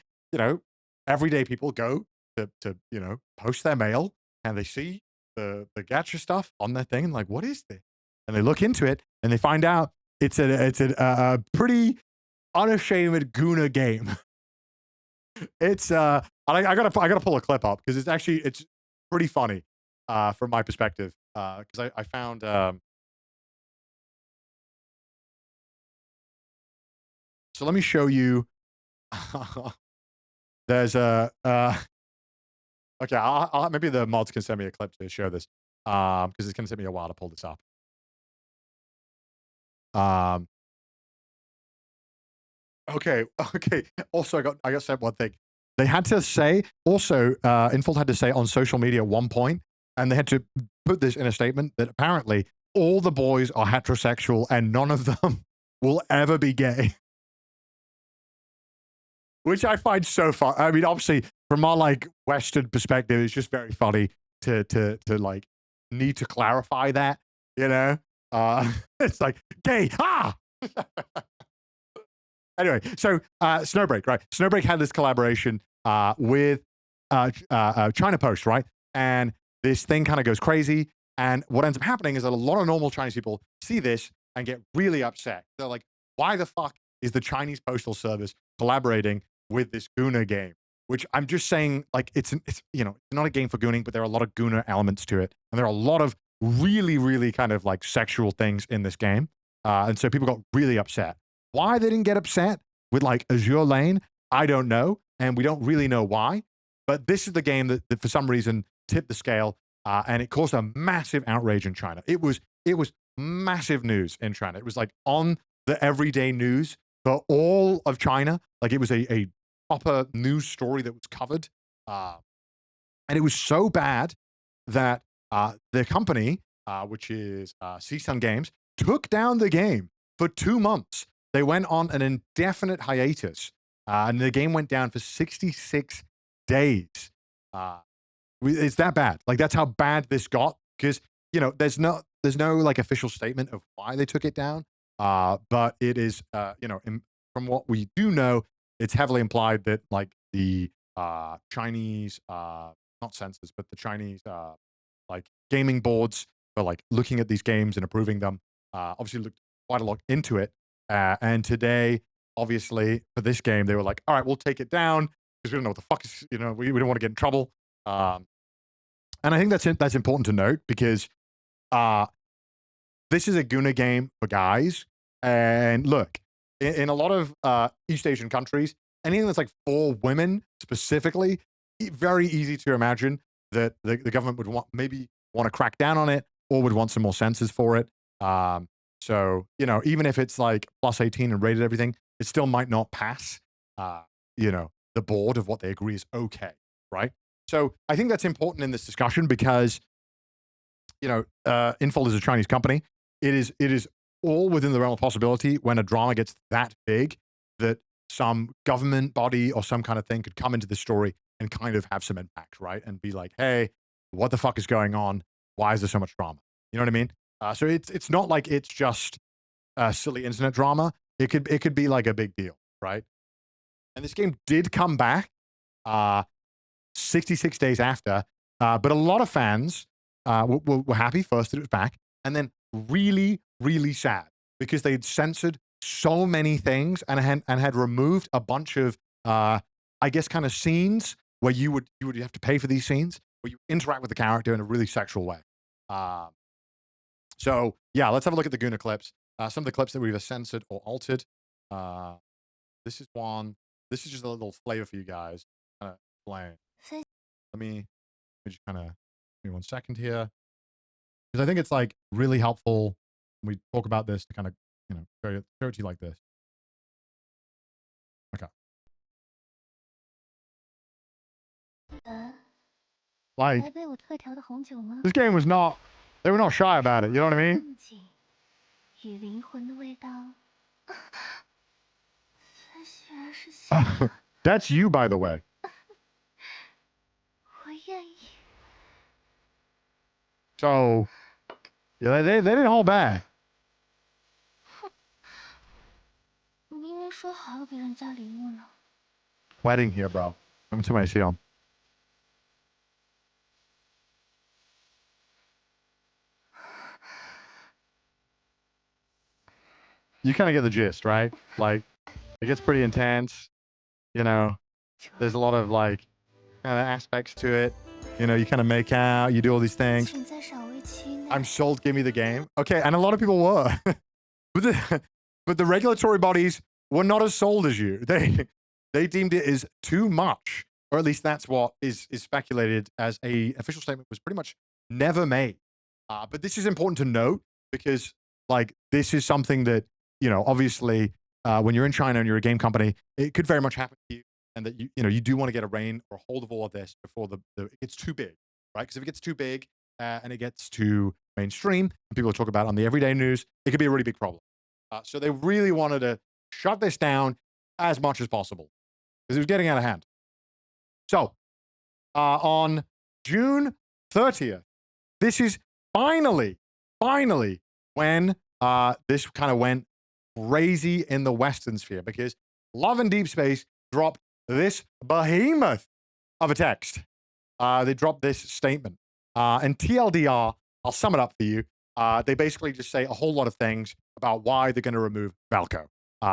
everyday people go to post their mail, and they see the gacha stuff on their thing, and like, what is this? And they look into it, and they find out it's a pretty unashamed Guna game. It's I gotta pull a clip up because it's pretty funny from my perspective, because I found so let me show you. There's a okay, I'll maybe the mods can send me a clip to show this, because it's gonna take me a while to pull this up. Okay. Also, I got said one thing. They had to say also, Infold had to say on social media at one point, and they had to put this in a statement that apparently all the boys are heterosexual and none of them will ever be gay. Which I find so fun. I mean, obviously, from our like Western perspective, it's just very funny to like need to clarify that, It's like gay. Anyway, so Snowbreak, right? Snowbreak had this collaboration with China Post, right? And this thing kind of goes crazy. And what ends up happening is that a lot of normal Chinese people see this and get really upset. They're like, why the fuck is the Chinese Postal Service collaborating with this Guna game? Which I'm just saying, like, it's not a game for gooning, but there are a lot of Guna elements to it. And there are a lot of really, really kind of like sexual things in this game. And so people got really upset. Why they didn't get upset with like Azure Lane, I don't know. And we don't really know why. But this is the game that for some reason tipped the scale, and it caused a massive outrage in China. It was massive news in China. It was like on the everyday news for all of China. Like it was a proper news story that was covered. And it was so bad that the company, which is Seasun Games, took down the game for 2 months. They went on an indefinite hiatus, and the game went down for 66 days. It's that bad. Like that's how bad this got. Because there's no like official statement of why they took it down. But it is from what we do know, it's heavily implied that like the Chinese not censors, but the Chinese like gaming boards for like looking at these games and approving them obviously looked quite a lot into it. And today, obviously, for this game, they were like, all right, we'll take it down because we don't know what the fuck is, we don't want to get in trouble. And I think that's important to note because this is a Guna game for guys. And look, in a lot of East Asian countries, anything that's like for women specifically, very easy to imagine that the government would maybe want to crack down on it or would want some more censors for it. So, even if it's like plus 18 and rated everything, it still might not pass, the board of what they agree is okay, right? So I think that's important in this discussion because, Infold is a Chinese company. It is all within the realm of possibility when a drama gets that big that some government body or some kind of thing could come into the story and kind of have some impact, right? And be like, hey, what the fuck is going on? Why is there so much drama? You know what I mean? So it's not like it's just silly internet drama. It could be like a big deal, right? And this game did come back 66 days after, but a lot of fans were happy first that it was back, and then really, really sad because they'd censored so many things and had removed a bunch of, I guess, kind of scenes where you would have to pay for these scenes where you interact with the character in a really sexual way. So yeah, let's have a look at the Guna clips. Some of the clips that we've either censored or altered. This is one. This is just a little flavor for you guys. Explain. Let me just kind of give me 1 second here, because I think it's like really helpful when we talk about this to kind of show it to you like this. Okay. Like this game was not. They were not shy about it. You know what I mean? That's you, by the way. So, yeah, they didn't hold back. Wedding here, bro. I'm too many see them. You kind of get the gist, right? Like, it gets pretty intense. You know, there's a lot of like kind of aspects to it. You know, you kind of make out, you do all these things. I'm sold. Give me the game. Okay, and a lot of people were, but the regulatory bodies were not as sold as you. They deemed it as too much, or at least that's what is speculated as a official statement was pretty much never made. But this is important to note because like this is something that obviously when you're in China and you're a game company, it could very much happen to you, and that you do want to get a reign or a hold of all of this before it gets too big, right? Because if it gets too big and it gets too mainstream, and people talk about it on the everyday news, it could be a really big problem. So they really wanted to shut this down as much as possible because it was getting out of hand. So on June 30th, this is finally when this kind of went crazy in the Western sphere, because Love and Deepspace dropped this behemoth of a text. They dropped this statement. And TLDR, I'll sum it up for you. They basically just say a whole lot of things about why they're going to remove Valco.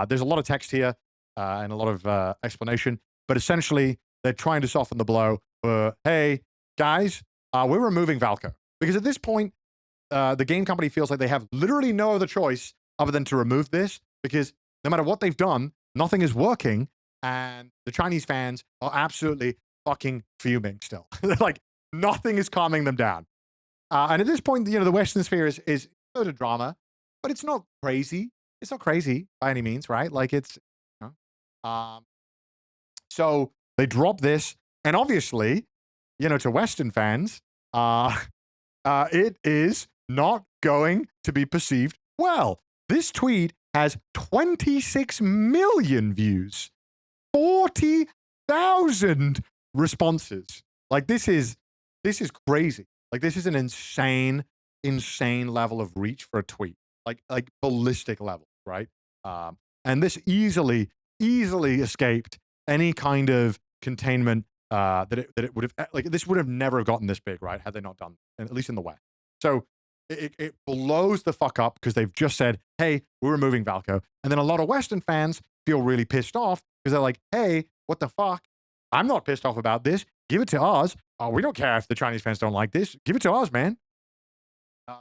There's a lot of text here and a lot of explanation, but essentially they're trying to soften the blow for, hey, guys, we're removing Valco. Because at this point, the game company feels like they have literally no other choice other than to remove this, because no matter what they've done, nothing is working, and the Chinese fans are absolutely fucking fuming still. Like, nothing is calming them down. And at this point, the Western sphere is a bit of drama, but it's not crazy. It's not crazy by any means, right? Like, it's, so they drop this, and obviously, to Western fans, it is not going to be perceived well. This tweet has 26 million views, 40,000 responses. Like, this is crazy. Like, this is an insane level of reach for a tweet. Like ballistic level, right? And this easily escaped any kind of containment that it would have, like, this would have never gotten this big, right? Had they not done, at least in the West. So it blows the fuck up because they've just said, hey, we're removing Valco. And then a lot of Western fans feel really pissed off because they're like, hey, what the fuck? I'm not pissed off about this. Give it to us. Oh, we don't care if the Chinese fans don't like this. Give it to us, man.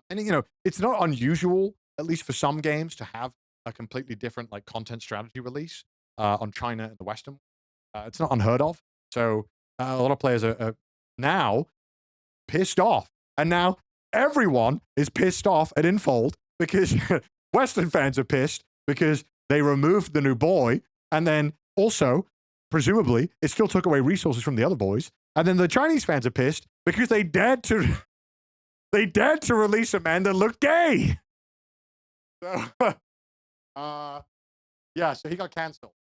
And it's not unusual, at least for some games, to have a completely different like content strategy release on China and the Western. It's not unheard of. So a lot of players are now pissed off, and now everyone is pissed off at Infold because Western fans are pissed because they removed the new boy, and then also, presumably, it still took away resources from the other boys. And then the Chinese fans are pissed because they dared to release a man that looked gay. So, yeah, so he got canceled.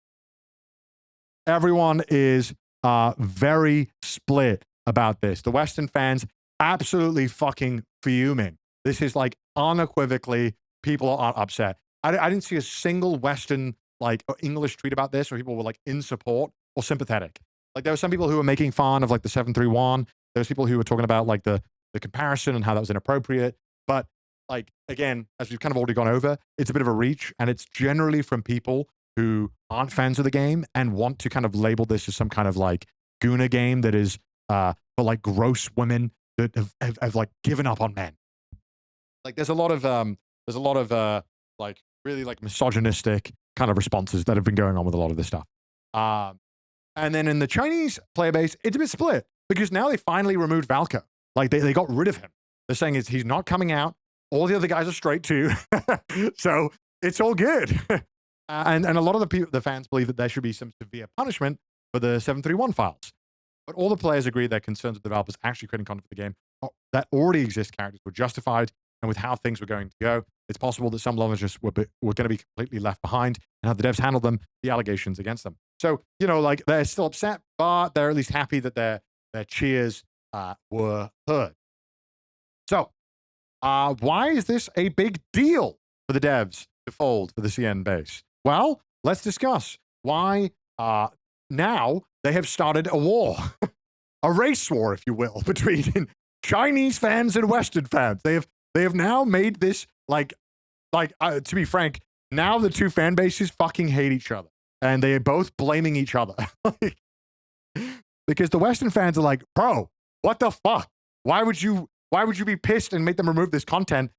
Everyone is very split about this. The Western fans absolutely fucking fuming. This is like unequivocally, people are upset. I didn't see a single Western like English tweet about this, where people were like in support or sympathetic. Like there were some people who were making fun of like the 731. There was people who were talking about like the comparison and how that was inappropriate. But like, again, as we've kind of already gone over, it's a bit of a reach, and it's generally from people who aren't fans of the game and want to kind of label this as some kind of like Guna game that is for like gross women that have like given up on men. Like there's a lot of like really like misogynistic kind of responses that have been going on with a lot of this stuff. And then in the Chinese player base, it's a bit split because now they finally removed Valko. Like they got rid of him. They're saying he's not coming out. All the other guys are straight too. So it's all good. And a lot of the fans believe that there should be some severe punishment for the 731 files. But all the players agree that concerns with developers actually creating content for the game that already exist characters were justified, and with how things were going to go, it's possible that some lovers just were going to be completely left behind, and how the devs handled them, the allegations against them. So, you know, like they're still upset, but they're at least happy that their cheers were heard. So, why is this a big deal for the devs to fold for the CN base? Well, let's discuss why now they have started a war, a race war, if you will, between Chinese fans and Western fans. They have now made this like to be frank, now the two fan bases fucking hate each other, and they are both blaming each other. Because the Western fans are like, bro, what the fuck? Why would you be pissed and make them remove this content?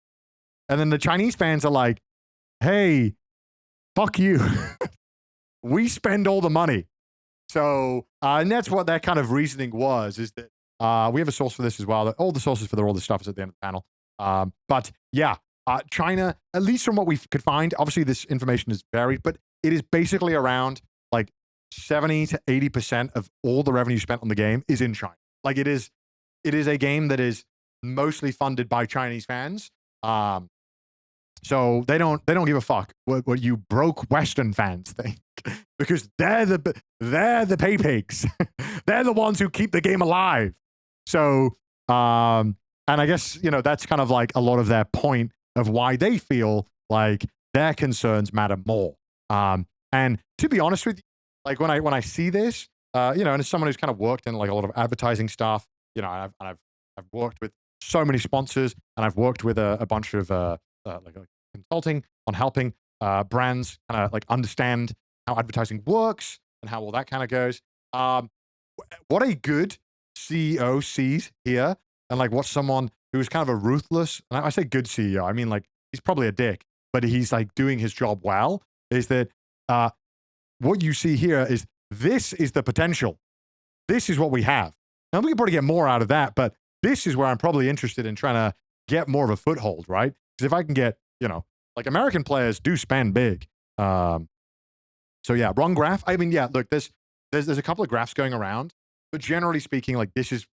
And then the Chinese fans are like, hey, fuck you. We spend all the money. So, and that's what that kind of reasoning was, is that we have a source for this as well. All the sources for all this stuff is at the end of the panel. But yeah, China, at least from what we could find, obviously this information is varied, but it is basically around like 70 to 80% of all the revenue spent on the game is in China. Like it is a game that is mostly funded by Chinese fans. So they don't give a fuck what you broke Western fans think, because they're the pay pigs. They're the ones who keep the game alive. So, and I guess, you know, that's kind of like a lot of their point of why they feel like their concerns matter more. And to be honest with you, like when I see this, you know, and as someone who's kind of worked in like a lot of advertising stuff, you know, I've worked with so many sponsors, and I've worked with a bunch of like consulting on helping brands kind of like understand how advertising works and how all that kind of goes. What a good CEO sees here, and like what someone who's kind of a ruthless, and I say good CEO, I mean like he's probably a dick, but he's like doing his job well, is that what you see here is this is the potential. This is what we have. Now we can probably get more out of that, but this is where I'm probably interested in trying to get more of a foothold, right? Because if I can get, you know, like American players do spend big. So yeah, wrong graph. I mean, yeah, look, there's a couple of graphs going around, but generally speaking, like this is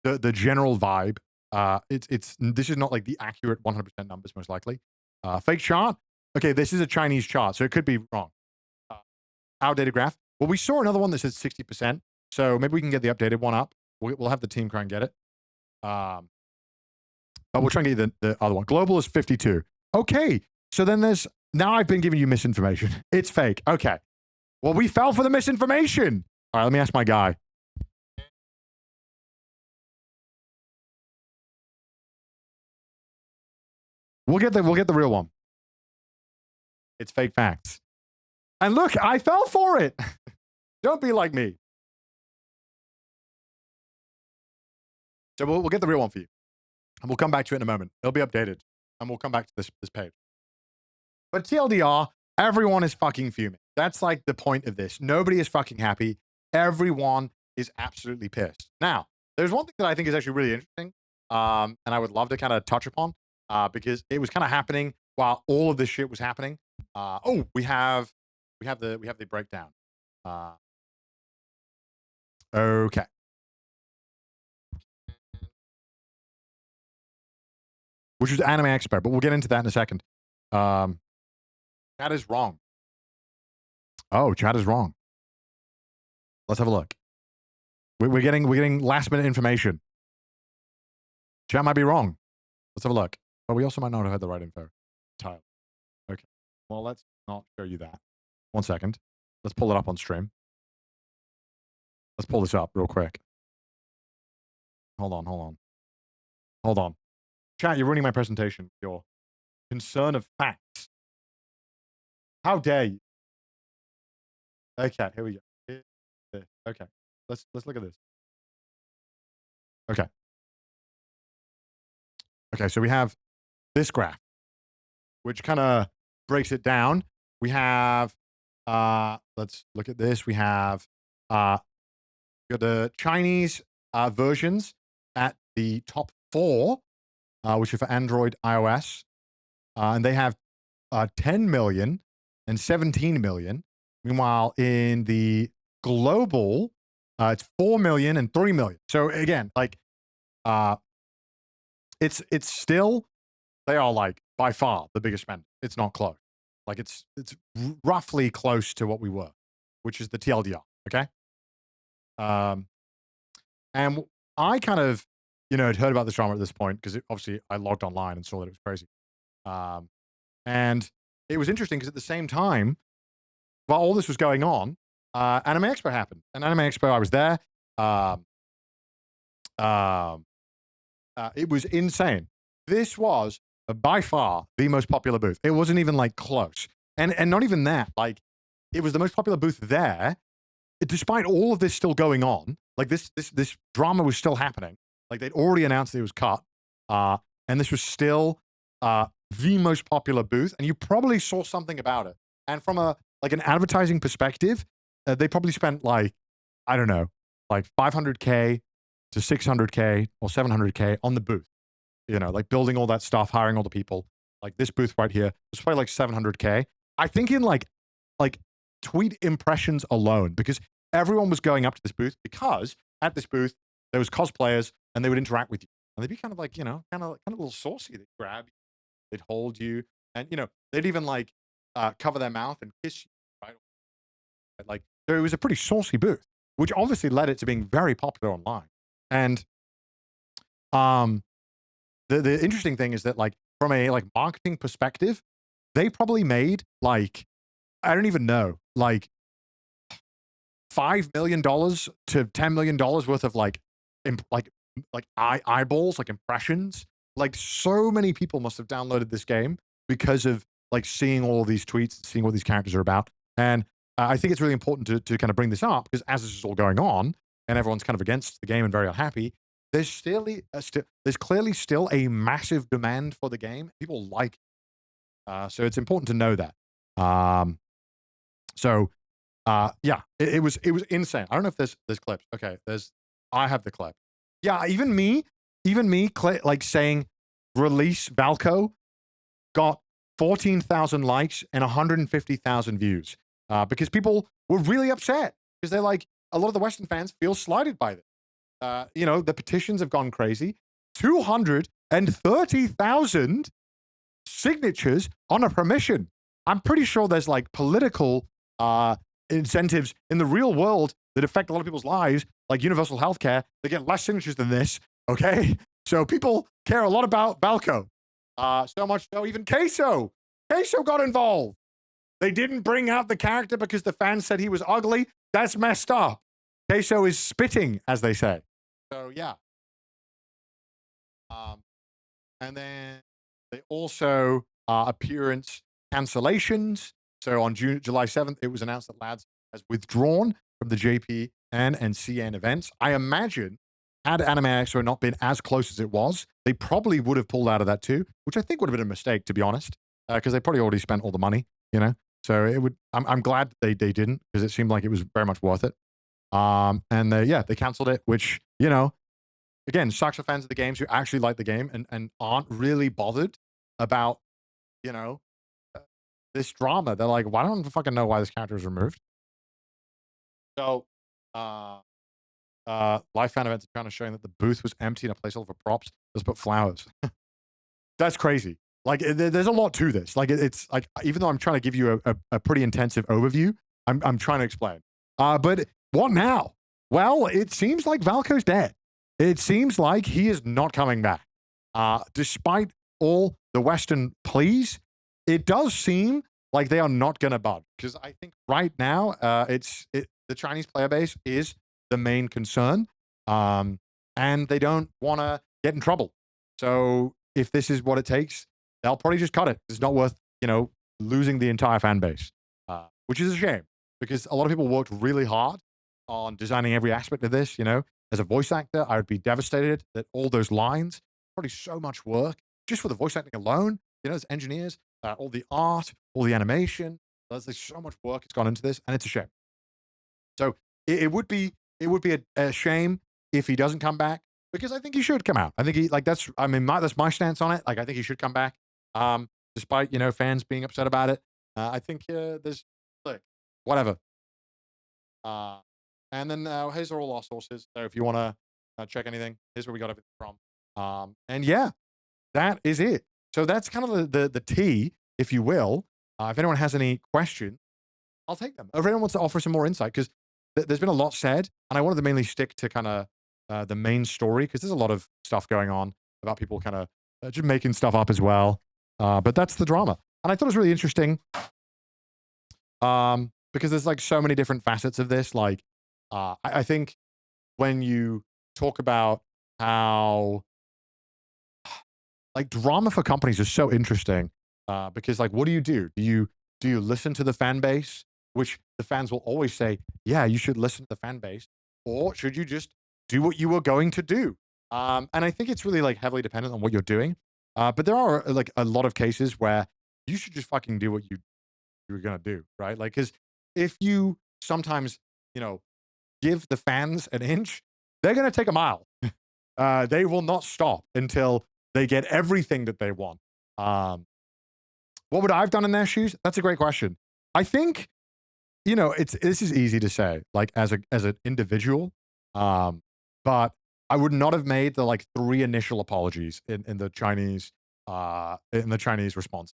the general vibe. This is not like the accurate 100% numbers, most likely. Fake chart. Okay, this is a Chinese chart, so it could be wrong. Outdated graph. Well, we saw another one that says 60%, so maybe we can get the updated one up. We'll have the team try and get it. But we'll try and get the other one. Global is 52. Okay, so then now I've been giving you misinformation. It's fake. Okay. Well, we fell for the misinformation. All right, let me ask my guy. We'll get the real one. It's fake facts. And look, I fell for it. Don't be like me. So we'll get the real one for you. And we'll come back to it in a moment. It'll be updated. And we'll come back to this page. But TLDR, everyone is fucking fuming. That's like the point of this. Nobody is fucking happy. Everyone is absolutely pissed. Now, there's one thing that I think is actually really interesting. And I would love to kind of touch upon because it was kind of happening while all of this shit was happening. We have the breakdown. Okay. Which was anime expert, but we'll get into that in a second. Chat is wrong. Oh, chat is wrong. Let's have a look. We're getting last minute information. Chat might be wrong. Let's have a look. But we also might not have had the right info. Tyler. Okay. Well, let's not show you that. 1 second. Let's pull it up on stream. Let's pull this up real quick. Hold on. Chat, you're ruining my presentation. Your concern of facts. How dare you? Okay, here we go. Okay, let's look at this. Okay. Okay, so we have this graph, which kind of breaks it down. We have, let's look at this. We have got the Chinese versions at the top 4, which are for Android, iOS, and they have 10 million and 17 million. Meanwhile, in the global, it's 4 million and 3 million. So again, like, it's still, they are like by far the biggest spend. It's not close. Like it's roughly close to what we were, which is the TLDR. Okay. And I kind of, had heard about this drama at this point because obviously I logged online and saw that it was crazy. And it was interesting because at the same time, while all this was going on, Anime Expo happened. And Anime Expo, I was there. It was insane. This was by far the most popular booth. It wasn't even like close. And not even that, like it was the most popular booth there, despite all of this still going on. Like this drama was still happening. Like they'd already announced that it was cut. And this was still the most popular booth. And you probably saw something about it. And from an advertising perspective, they probably spent like, I don't know, like 500K to 600K or 700K on the booth. Like building all that stuff, hiring all the people. Like this booth right here was probably like 700K. I think in like tweet impressions alone, because everyone was going up to this booth because at this booth there was cosplayers and they would interact with you. And they'd be kind of like, kind of a little saucy. They'd grab you, they'd hold you, and they'd even like cover their mouth and kiss you, right? Like, so it was a pretty saucy booth, which obviously led it to being very popular online. And the interesting thing is that like from a like marketing perspective, they probably made like, I don't even know, like $5 million to $10 million worth of like eyeballs, like impressions. Like so many people must have downloaded this game because of like seeing all of these tweets, seeing what these characters are about. And I think it's really important to kind of bring this up because as this is all going on and everyone's kind of against the game and very unhappy, there's clearly still a massive demand for the game. People like it. So it's important to know that. Yeah, it was insane. I don't know if there's clips. Okay, I have the clip. Yeah, even me, like saying release Valco got 14,000 likes and 150,000 views because people were really upset because they're like, a lot of the Western fans feel slighted by this. The petitions have gone crazy. 230,000 signatures on a permission. I'm pretty sure there's like political incentives in the real world that affect a lot of people's lives, like universal healthcare. They get less signatures than this. Okay, so people care a lot about Valco. So much so even Queso got involved. They didn't bring out the character because the fans said he was ugly. That's messed up. Queso is spitting, as they say. So yeah. And then they also appearance cancellations. So on July 7th, it was announced that Lads has withdrawn from the JPN and CN events. I imagine had Anime Expo not been as close as it was, they probably would have pulled out of that too, which I think would have been a mistake, to be honest, because they probably already spent all the money, So it would. I'm glad they didn't because it seemed like it was very much worth it. And they canceled it, which again sucks for fans of the games who actually like the game and aren't really bothered about this drama. They're like, well, I don't fucking know why this character was removed. So live fan events are trying to show that the booth was empty and a placeholder for props. Let's put flowers. That's crazy. Like, there's a lot to this. Like, it's like, even though I'm trying to give you a pretty intensive overview, I'm trying to explain. But what now? Well, it seems like Valco's dead. It seems like he is not coming back. Despite all the Western pleas, it does seem Like they are not gonna budge because I think right now the Chinese player base is the main concern, and they don't want to get in trouble. So if this is what it takes, they'll probably just cut it. It's not worth losing the entire fan base, which is a shame because a lot of people worked really hard on designing every aspect of this. As a voice actor, I would be devastated that all those lines, probably so much work just for the voice acting alone. As engineers, all the art, all the animation. There's so much work that's gone into this, and it's a shame. So it would be a shame if he doesn't come back because I think he should come out. I think that's my stance on it. Like I think he should come back, despite fans being upset about it. I think there's whatever. And then here's all our sources. So if you want to check anything, here's where we got everything from. And yeah, that is it. So that's kind of the tea, if you will. If anyone has any questions, I'll take them. If anyone wants to offer some more insight, because there's been a lot said, and I wanted to mainly stick to kind of the main story, because there's a lot of stuff going on about people kind of just making stuff up as well. But that's the drama. And I thought it was really interesting because there's like so many different facets of this. Like, I think when you talk about how like drama for companies is so interesting because like, what do? Do you listen to the fan base, which the fans will always say, yeah, you should listen to the fan base, or should you just do what you were going to do? And I think it's really like heavily dependent on what you're doing. But there are like a lot of cases where you should just fucking do what you were going to do, right? Like, because if you sometimes, give the fans an inch, they're going to take a mile. They will not stop until they get everything that they want. What would I have done in their shoes? That's a great question. I think, this is easy to say, like as an individual, but I would not have made the like 3 initial apologies in the Chinese response,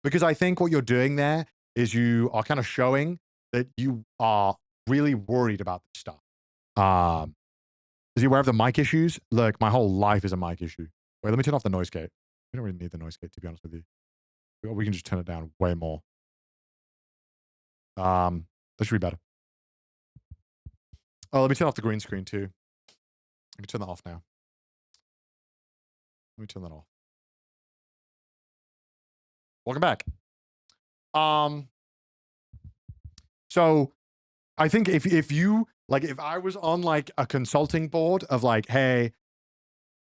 because I think what you're doing there is you are kind of showing that you are really worried about this stuff. Is he aware of the mic issues? Look, my whole life is a mic issue. Wait, let me turn off the noise gate. We don't really need the noise gate, to be honest with you. We can just turn it down way more. That should be better. Oh, let me turn off the green screen too. I can turn that off now. Let me turn that off. Welcome back. So I think if you like, if I was on like a consulting board of like, hey,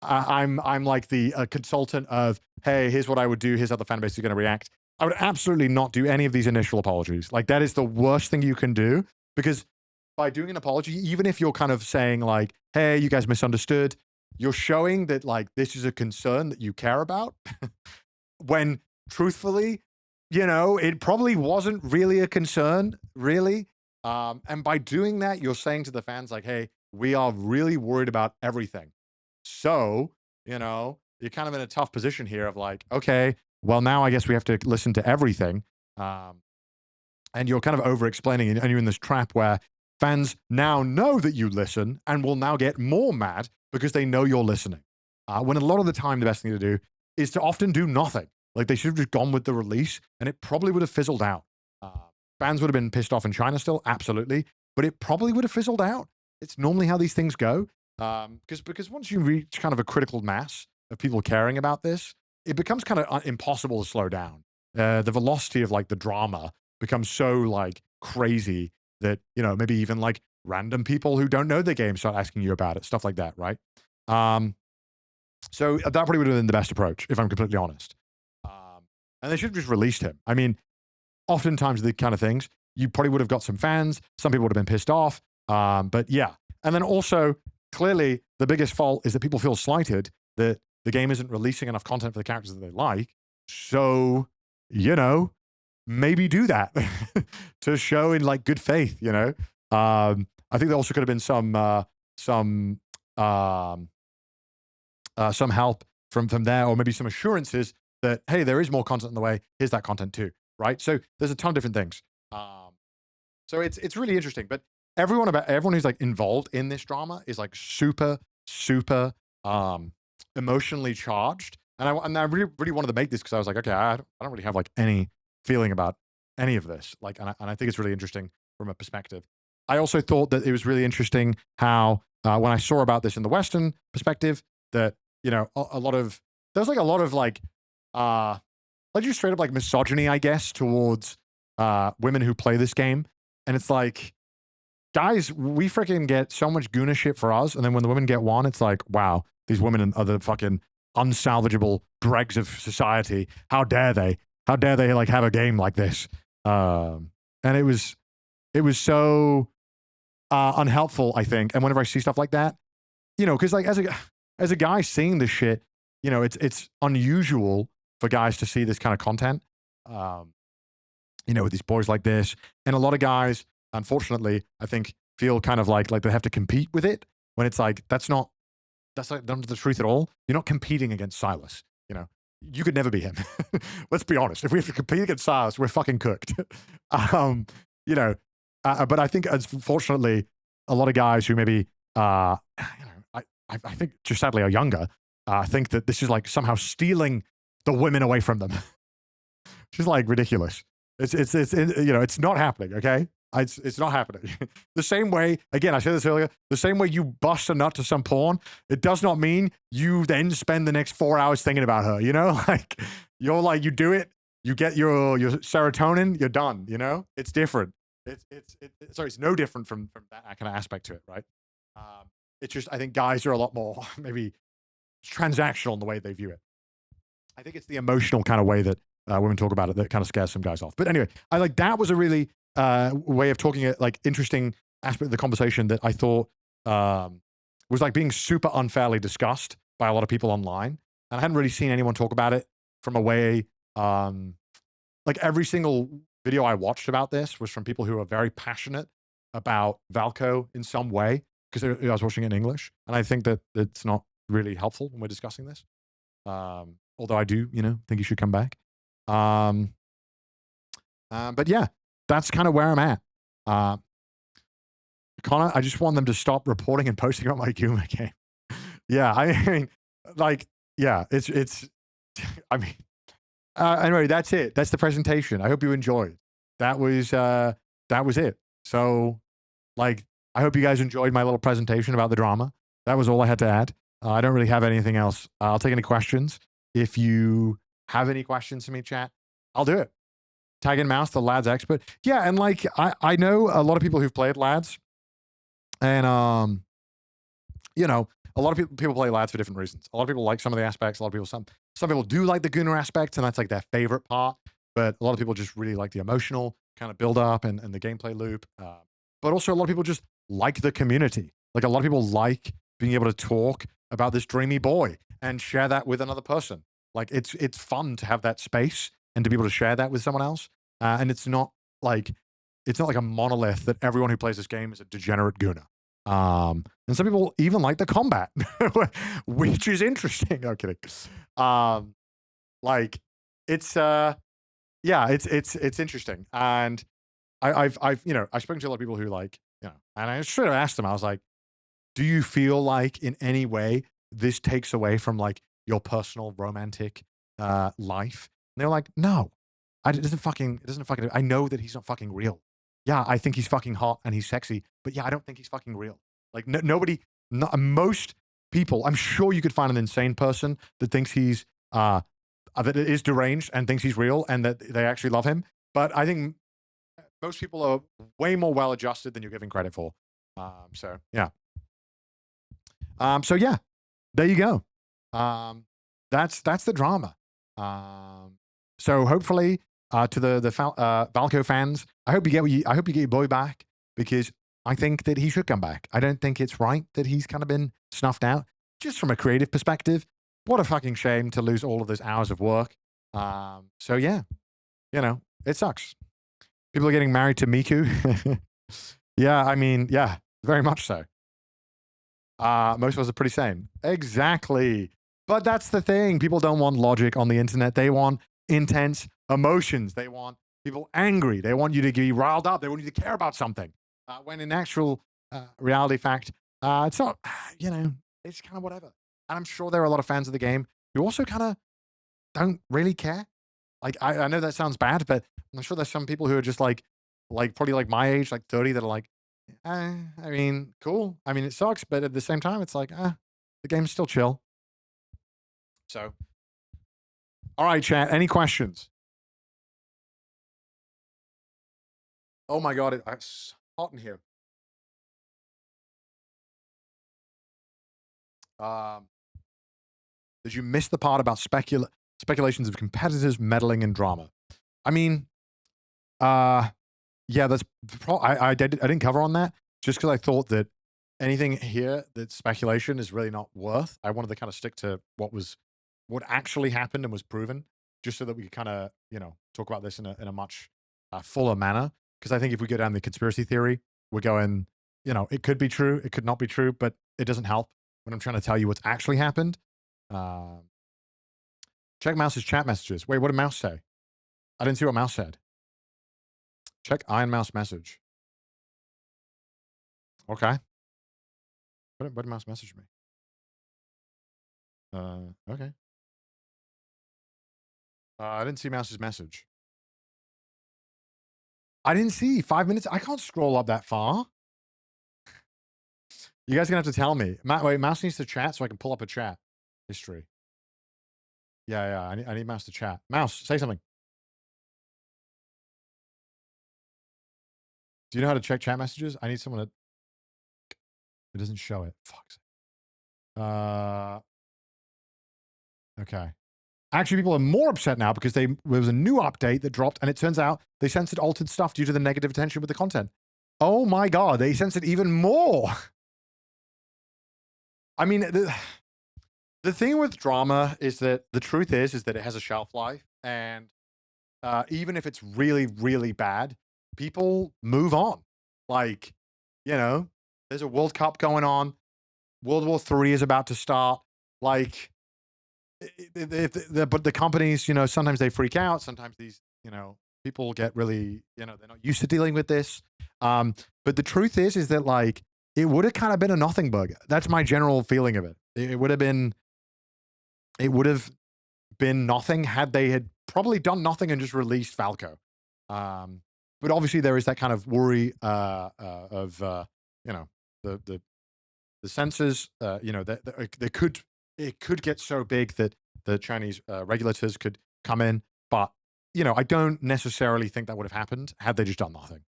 I'm like the consultant of, hey, here's what I would do. Here's how the fan base is going to react. I would absolutely not do any of these initial apologies. Like that is the worst thing you can do, because by doing an apology, even if you're kind of saying like, hey, you guys misunderstood, you're showing that like this is a concern that you care about when truthfully, it probably wasn't really a concern, really. And by doing that, you're saying to the fans like, hey, we are really worried about everything. So, you're kind of in a tough position here of like, okay, well, now I guess we have to listen to everything. And you're kind of over-explaining, and you're in this trap where fans now know that you listen and will now get more mad because they know you're listening. When a lot of the time, the best thing to do is to often do nothing. Like they should have just gone with the release and it probably would have fizzled out. Fans would have been pissed off in China still, absolutely, but it probably would have fizzled out. It's normally how these things go. Because once you reach kind of a critical mass of people caring about this, it becomes kind of impossible to slow down. The velocity of like the drama becomes so like crazy that, maybe even like random people who don't know the game start asking you about it, stuff like that, right? So that probably would have been the best approach, if I'm completely honest. And they should have just released him. I mean, oftentimes the kind of things, you probably would have got some fans, some people would have been pissed off, but yeah. And then also, clearly, the biggest fault is that people feel slighted that the game isn't releasing enough content for the characters that they like. So, maybe do that to show in like good faith, I think there also could have been some help from there, or maybe some assurances that, hey, there is more content in the way. Here's that content too, right? So there's a ton of different things. So it's really interesting, but everyone who's like involved in this drama is like super emotionally charged, and I really wanted to make this because I was like, okay, I don't really have like any feeling about any of this. Like, and I think it's really interesting from a perspective. I also thought that it was really interesting how when I saw about this in the Western perspective, that, you know, there's like a lot of like just straight up like misogyny, I guess, towards women who play this game. And it's like, guys, we freaking get so much Guna shit for us. And then when the women get one, it's like, wow, these women are the fucking unsalvageable dregs of society. How dare they? How dare they like have a game like this? And it was so unhelpful, I think. And whenever I see stuff like that, you know, because like as a guy seeing this shit, you know, it's unusual for guys to see this kind of content. You know, with these boys like this, and a lot of guys, unfortunately, I think feel kind of like they have to compete with it when it's like that's not the truth at all. You're not competing against Silas. You know, you could never be him. Let's be honest. If we have to compete against Silas, we're fucking cooked. You know, but I think unfortunately, a lot of guys who maybe, you know, I think just sadly are younger, think that this is like somehow stealing the women away from them. She's like ridiculous. It's you know, it's not happening. Okay. It's not happening. The same way, again, I said this earlier, the same way you bust a nut to some porn, it does not mean you then spend the next 4 hours thinking about her, you know? Like, you're like, you do it, you get your serotonin, you're done, you know? It's different. It's no different from that kind of aspect to it, right? It's just, I think guys are a lot more maybe transactional in the way they view it. I think it's the emotional kind of way that women talk about it that kind of scares some guys off. But anyway, I like that was a really way of talking it, like interesting aspect of the conversation that I thought was like being super unfairly discussed by a lot of people online. And I hadn't really seen anyone talk about it from a way, like every single video I watched about this was from people who are very passionate about Valco in some way, because I was watching it in English. And I think that it's not really helpful when we're discussing this. Although I do, you know, think you should come back. But yeah, that's kind of where I'm at. Connor, I just want them to stop reporting and posting about my Guma game. Yeah, I mean, like, yeah, it's, I mean, anyway, that's it. That's the presentation. I hope you enjoyed. That was it. So, like, I hope you guys enjoyed my little presentation about the drama. That was all I had to add. I don't really have anything else. I'll take any questions. If you have any questions for me, chat, I'll do it. Tag in Mouse, the Lads expert. Yeah, and like, I know a lot of people who've played Lads. And, you know, a lot of people play Lads for different reasons. A lot of people like some of the aspects. A lot of people, some people do like the Gunnar aspects, and that's like their favorite part. But a lot of people just really like the emotional kind of build up and the gameplay loop. But also a lot of people just like the community. Like a lot of people like being able to talk about this dreamy boy and share that with another person. Like it's fun to have that space and to be able to share that with someone else. And it's not like a monolith that everyone who plays this game is a degenerate Gunnar. And some people even like the combat, which is interesting. No kidding. Like it's yeah, it's interesting. And I've you know, I've spoken to a lot of people who like, you know, and I should have asked them, I was like, do you feel like in any way this takes away from like your personal romantic life? And they're like, no, it doesn't fucking, I know that he's not fucking real. Yeah, I think he's fucking hot and he's sexy, but yeah, I don't think he's fucking real. Like most people, I'm sure you could find an insane person that thinks he's, that is deranged and thinks he's real and that they actually love him. But I think most people are way more well-adjusted than you're giving credit for. So yeah. So yeah, there you go. That's the drama. So hopefully, to the Valco fans, I hope you get your boy back, because I think that he should come back. I don't think it's right that he's kind of been snuffed out. Just from a creative perspective, what a fucking shame to lose all of those hours of work. So yeah, you know, it sucks. People are getting married to Miku. Yeah, I mean, yeah, very much so. Most of us are pretty sane. Exactly. But that's the thing. People don't want logic on the internet. They want intense emotions. They want people angry. They want you to be riled up. They want you to care about something. When in actual reality fact, it's not, you know, it's kind of whatever. And I'm sure there are a lot of fans of the game who also kind of don't really care. Like, I know that sounds bad, but I'm sure there's some people who are just like probably like my age, like 30, that are like, I mean, cool. I mean, it sucks, but at the same time, it's like, the game's still chill. So, all right, chat. Any questions? Oh my God, it's hot in here. Did you miss the part about speculations of competitors meddling in drama? I mean, yeah, that's I didn't cover on that just because I thought that anything here that's speculation is really not worth. I wanted to kind of stick to what actually happened and was proven, just so that we could kind of talk about this in a much fuller manner. Because I think if we go down the conspiracy theory, we're going, it could be true, it could not be true, but it doesn't help when I'm trying to tell you what's actually happened. Check Mouse's chat messages. Wait, what did Mouse say? I didn't see what Mouse said. Check Iron Mouse message. Okay. What did Mouse message me? Okay. I didn't see Mouse's message. I didn't see 5 minutes. I can't scroll up that far. You guys are gonna have to tell me. Wait, Mouse needs to chat so I can pull up a chat history. Yeah. I need Mouse to chat. Mouse, say something. Do you know how to check chat messages? I need someone to. It doesn't show it. Fuck. Okay. Actually, people are more upset now because there was a new update that dropped, and it turns out they censored altered stuff due to the negative attention with the content. Oh my God, they censored even more. I mean, the thing with drama is that the truth is that it has a shelf life, and even if it's really, really bad, people move on. Like, there's a World Cup going on. World War III is about to start. Like, but the companies, sometimes they freak out. Sometimes these, people get really, they're not used to dealing with this. But the truth is that like, it would have kind of been a nothing burger. That's my general feeling of it. It would have been nothing had they had probably done nothing and just released Falco. But obviously there is that kind of worry of the censors. It could get so big that the Chinese regulators could come in, but I don't necessarily think that would have happened had they just done nothing.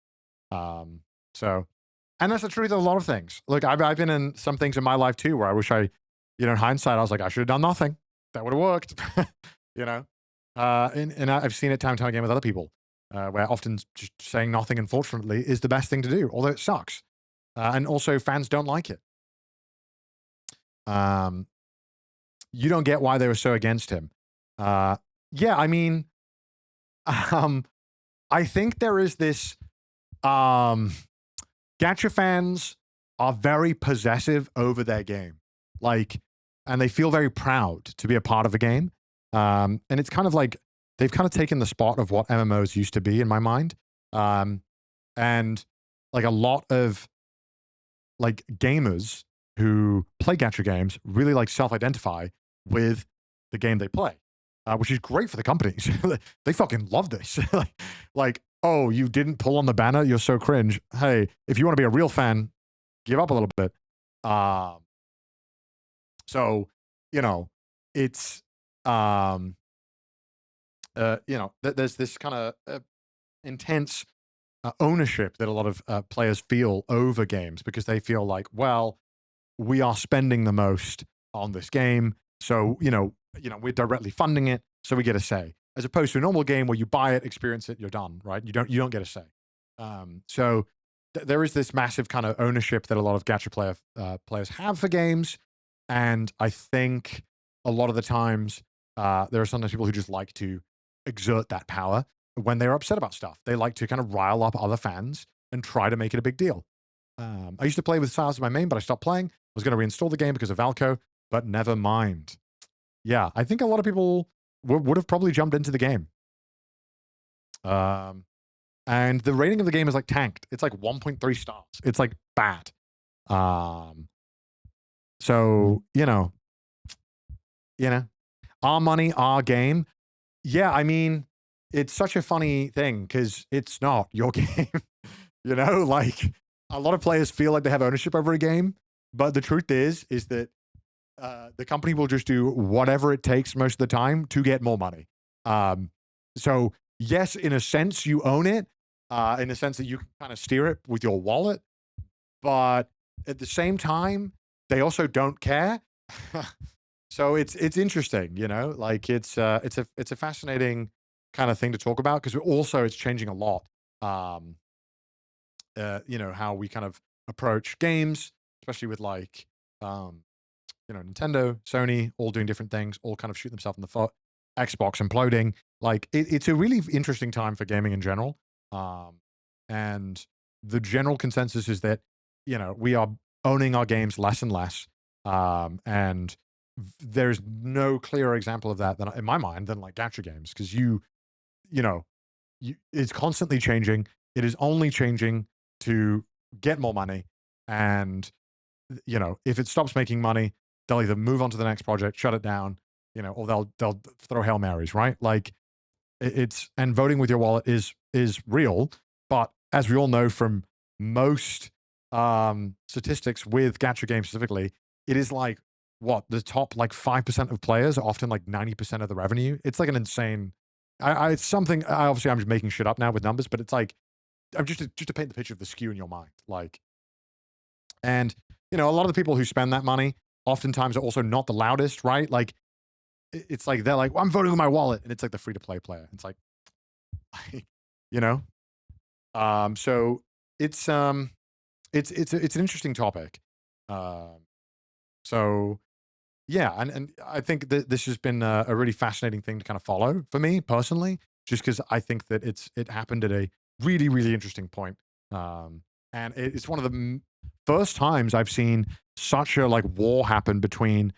And that's the truth of a lot of things. Look, I've been in some things in my life too where I wish in hindsight, I was like, I should have done nothing. That would have worked. And I've seen it time and time again with other people, where often just saying nothing, unfortunately, is the best thing to do, although it sucks. And also fans don't like it. You don't get why they were so against him. Yeah, I mean, I think there is this, gacha fans are very possessive over their game. Like, and they feel very proud to be a part of a game. And it's kind of like, they've kind of taken the spot of what MMOs used to be in my mind. And like a lot of like gamers who play gacha games really like self-identify with the game they play, which is great for the companies. They fucking love this. like, oh, you didn't pull on the banner? You're so cringe. Hey, if you want to be a real fan, give up a little bit. So, it's, there's this kind of intense ownership that a lot of players feel over games because they feel like, well, we are spending the most on this game. So, we're directly funding it. So we get a say, as opposed to a normal game where you buy it, experience it, you're done, right? You don't get a say. So there is this massive kind of ownership that a lot of gacha players have for games. And I think a lot of the times there are sometimes people who just like to exert that power when they're upset about stuff. They like to kind of rile up other fans and try to make it a big deal. I used to play with Silas in my main, but I stopped playing. I was going to reinstall the game because of Valco, but never mind. Yeah, I think a lot of people would have probably jumped into the game. And the rating of the game is like tanked. It's like 1.3 stars. It's like bad. So, our money, our game. Yeah, I mean, it's such a funny thing because it's not your game. You know, like a lot of players feel like they have ownership over a game, but the truth is that the company will just do whatever it takes most of the time to get more money. So yes, in a sense, you own it, in the sense that you can kind of steer it with your wallet, but at the same time, they also don't care. So it's interesting, you know, like it's a fascinating kind of thing to talk about because also it's changing a lot. You know, how we kind of approach games, especially with like, you know, Nintendo, Sony, all doing different things, all kind of shooting themselves in the foot. Xbox imploding. Like it's a really interesting time for gaming in general. And the general consensus is that, you know, we are owning our games less and less. And there's no clearer example of that than in my mind than like gacha games because you know, it's constantly changing. It is only changing to get more money, and you know, if it stops making money, they'll either move on to the next project, shut it down, you know, or they'll throw Hail Marys, right? Like it's and voting with your wallet is real, but as we all know from most statistics with gacha games specifically, it is like what the top like 5% of players are often like 90% of the revenue. It's like an insane. It's something. Obviously, I'm just making shit up now with numbers, but it's like I'm just to paint the picture of the skew in your mind, like, and you know, a lot of the people who spend that money oftentimes are also not the loudest, right? Like, it's like they're like, well, I'm voting with my wallet, and it's like the free to play player. It's like, you know, so it's an interesting topic. So yeah, and I think that this has been a really fascinating thing to kind of follow for me personally, just because I think that it happened at a really, really interesting point. And it's one of the first times I've seen such a like war happen between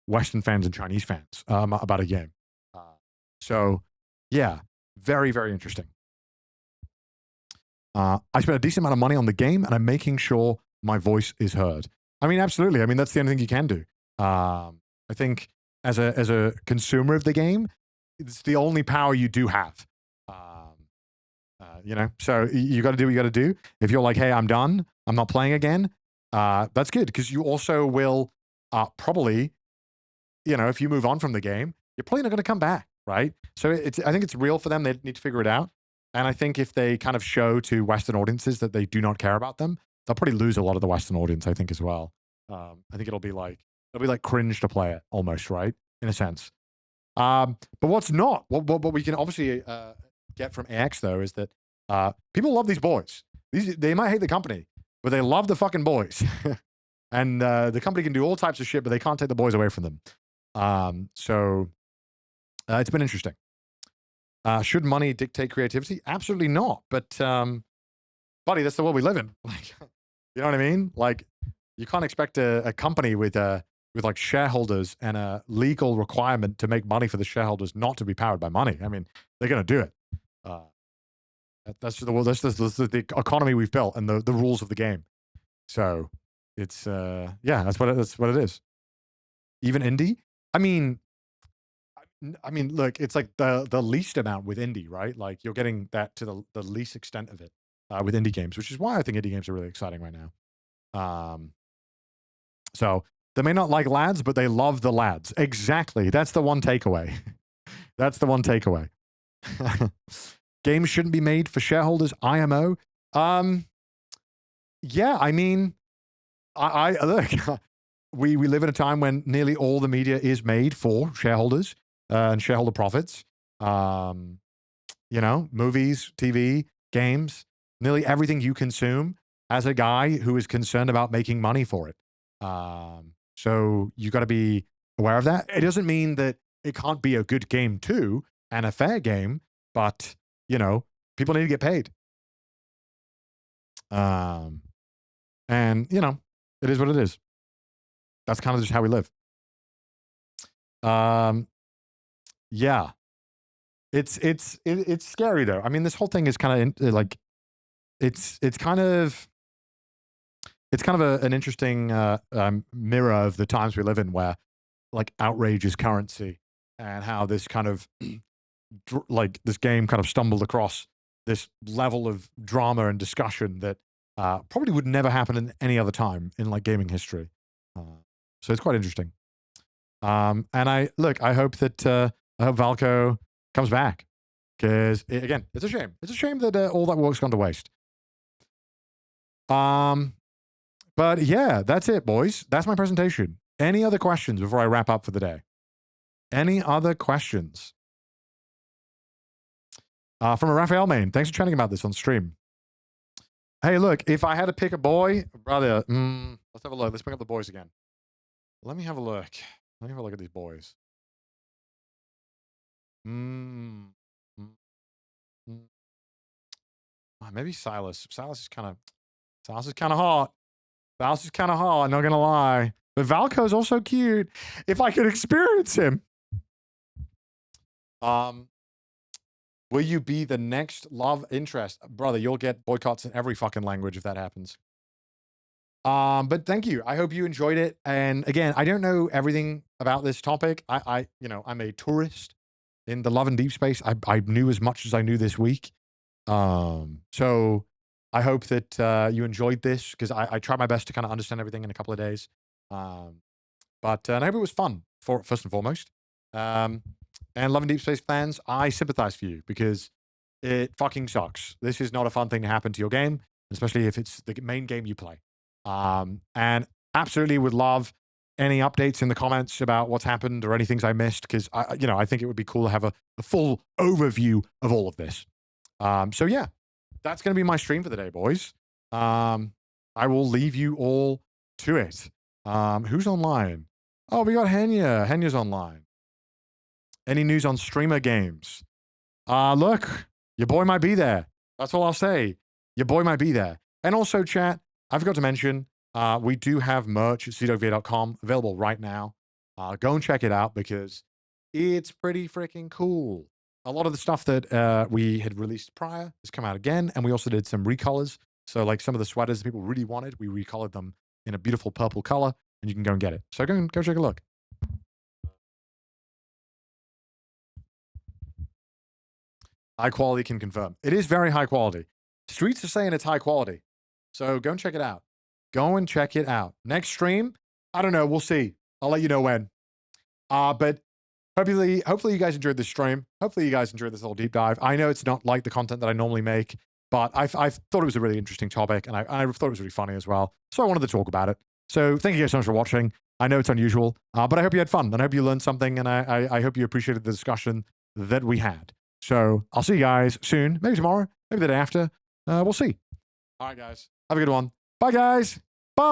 Western fans and Chinese fans about a game. So yeah, very, very interesting. I spent a decent amount of money on the game, and I'm making sure my voice is heard. I mean, absolutely. I mean, that's the only thing you can do. I think as a consumer of the game, it's the only power you do have. You know, so you got to do what you got to do. If you're like, hey, I'm done, I'm not playing again, that's good because you also will probably, you know, if you move on from the game, you're probably not going to come back, right? So I think it's real for them. They need to figure it out. And I think if they kind of show to Western audiences that they do not care about them, they'll probably lose a lot of the Western audience, I think, as well. I think it'll be like cringe to play it almost, right? In a sense. But what's not, what we can obviously get from AX though, is that people love these boys. They might hate the company, but they love the fucking boys. And the company can do all types of shit, but they can't take the boys away from them. So it's been interesting. Should money dictate creativity? Absolutely not. But buddy, that's the world we live in. Like, you know what I mean? Like, you can't expect a company with like shareholders and a legal requirement to make money for the shareholders not to be powered by money. I mean, they're going to do it. That's the world. That's the economy we've built and the rules of the game. So it's yeah, that's what it is. Even indie. I mean, look, it's like the least amount with indie, right? Like you're getting that to the least extent of it with indie games, which is why I think indie games are really exciting right now. So they may not like lads, but they love the lads. Exactly. That's the one takeaway. That's the one takeaway. Games shouldn't be made for shareholders. IMO. Yeah, I mean, I look. We live in a time when nearly all the media is made for shareholders and shareholder profits. You know, movies, TV, games, nearly everything you consume as a guy who is concerned about making money for it. So you got to be aware of that. It doesn't mean that it can't be a good game too and a fair game, but you know, people need to get paid. And you know, it is what it is. That's kind of just how we live. Yeah, it's scary though. I mean, this whole thing is kind of like, it's kind of an interesting mirror of the times we live in, where like outrage is currency, and how this kind of this game kind of stumbled across this level of drama and discussion that probably would never happen in any other time in like gaming history. So it's quite interesting. And I hope that I hope Valco comes back, because again, it's a shame. It's a shame that all that work's gone to waste. But yeah, that's it, boys. That's my presentation. Any other questions before I wrap up for the day? Any other questions? From a Raphael main, thanks for chatting about this on stream. Hey, look, if I had to pick a boy, brother, let's have a look. Let's bring up the boys again. Let me have a look. Let me have a look at these boys. Maybe Silas. Silas is kind of hot. Silas is kind of hot, not gonna lie. But Valco's also cute. If I could experience him. Will you be the next love interest? Brother, you'll get boycotts in every fucking language if that happens. But thank you. I hope you enjoyed it. And again, I don't know everything about this topic. I'm a tourist in the love and deep space. I knew as much as I knew this week. So I hope that you enjoyed this, because I tried my best to kind of understand everything in a couple of days. But I hope it was fun, first and foremost. And Love and Deep Space fans, I sympathize for you, because it fucking sucks. This is not a fun thing to happen to your game, especially if it's the main game you play. And absolutely would love any updates in the comments about what's happened or any things I missed, because I think it would be cool to have a full overview of all of this. So yeah, that's going to be my stream for the day, boys. I will leave you all to it. Who's online? Oh, we got Henya. Henya's online. Any news on streamer games? Look, your boy might be there. That's all I'll say. Your boy might be there. And also, chat, I forgot to mention, we do have merch at CDawgVA.com available right now. Go and check it out, because it's pretty freaking cool. A lot of the stuff that we had released prior has come out again, and we also did some recolors. So like some of the sweaters that people really wanted, we recolored them in a beautiful purple color, and you can go and get it. So go take a look. High quality can confirm. It is very high quality. Streets are saying it's high quality. So go and check it out. Go and check it out. Next stream, I don't know. We'll see. I'll let you know when. But hopefully you guys enjoyed this stream. Hopefully you guys enjoyed this little deep dive. I know it's not like the content that I normally make, but I thought it was a really interesting topic, and I thought it was really funny as well. So I wanted to talk about it. So thank you guys so much for watching. I know it's unusual, but I hope you had fun, and I hope you learned something, and I hope you appreciated the discussion that we had. So I'll see you guys soon. Maybe tomorrow. Maybe the day after. We'll see. All right, guys. Have a good one. Bye, guys. Bye.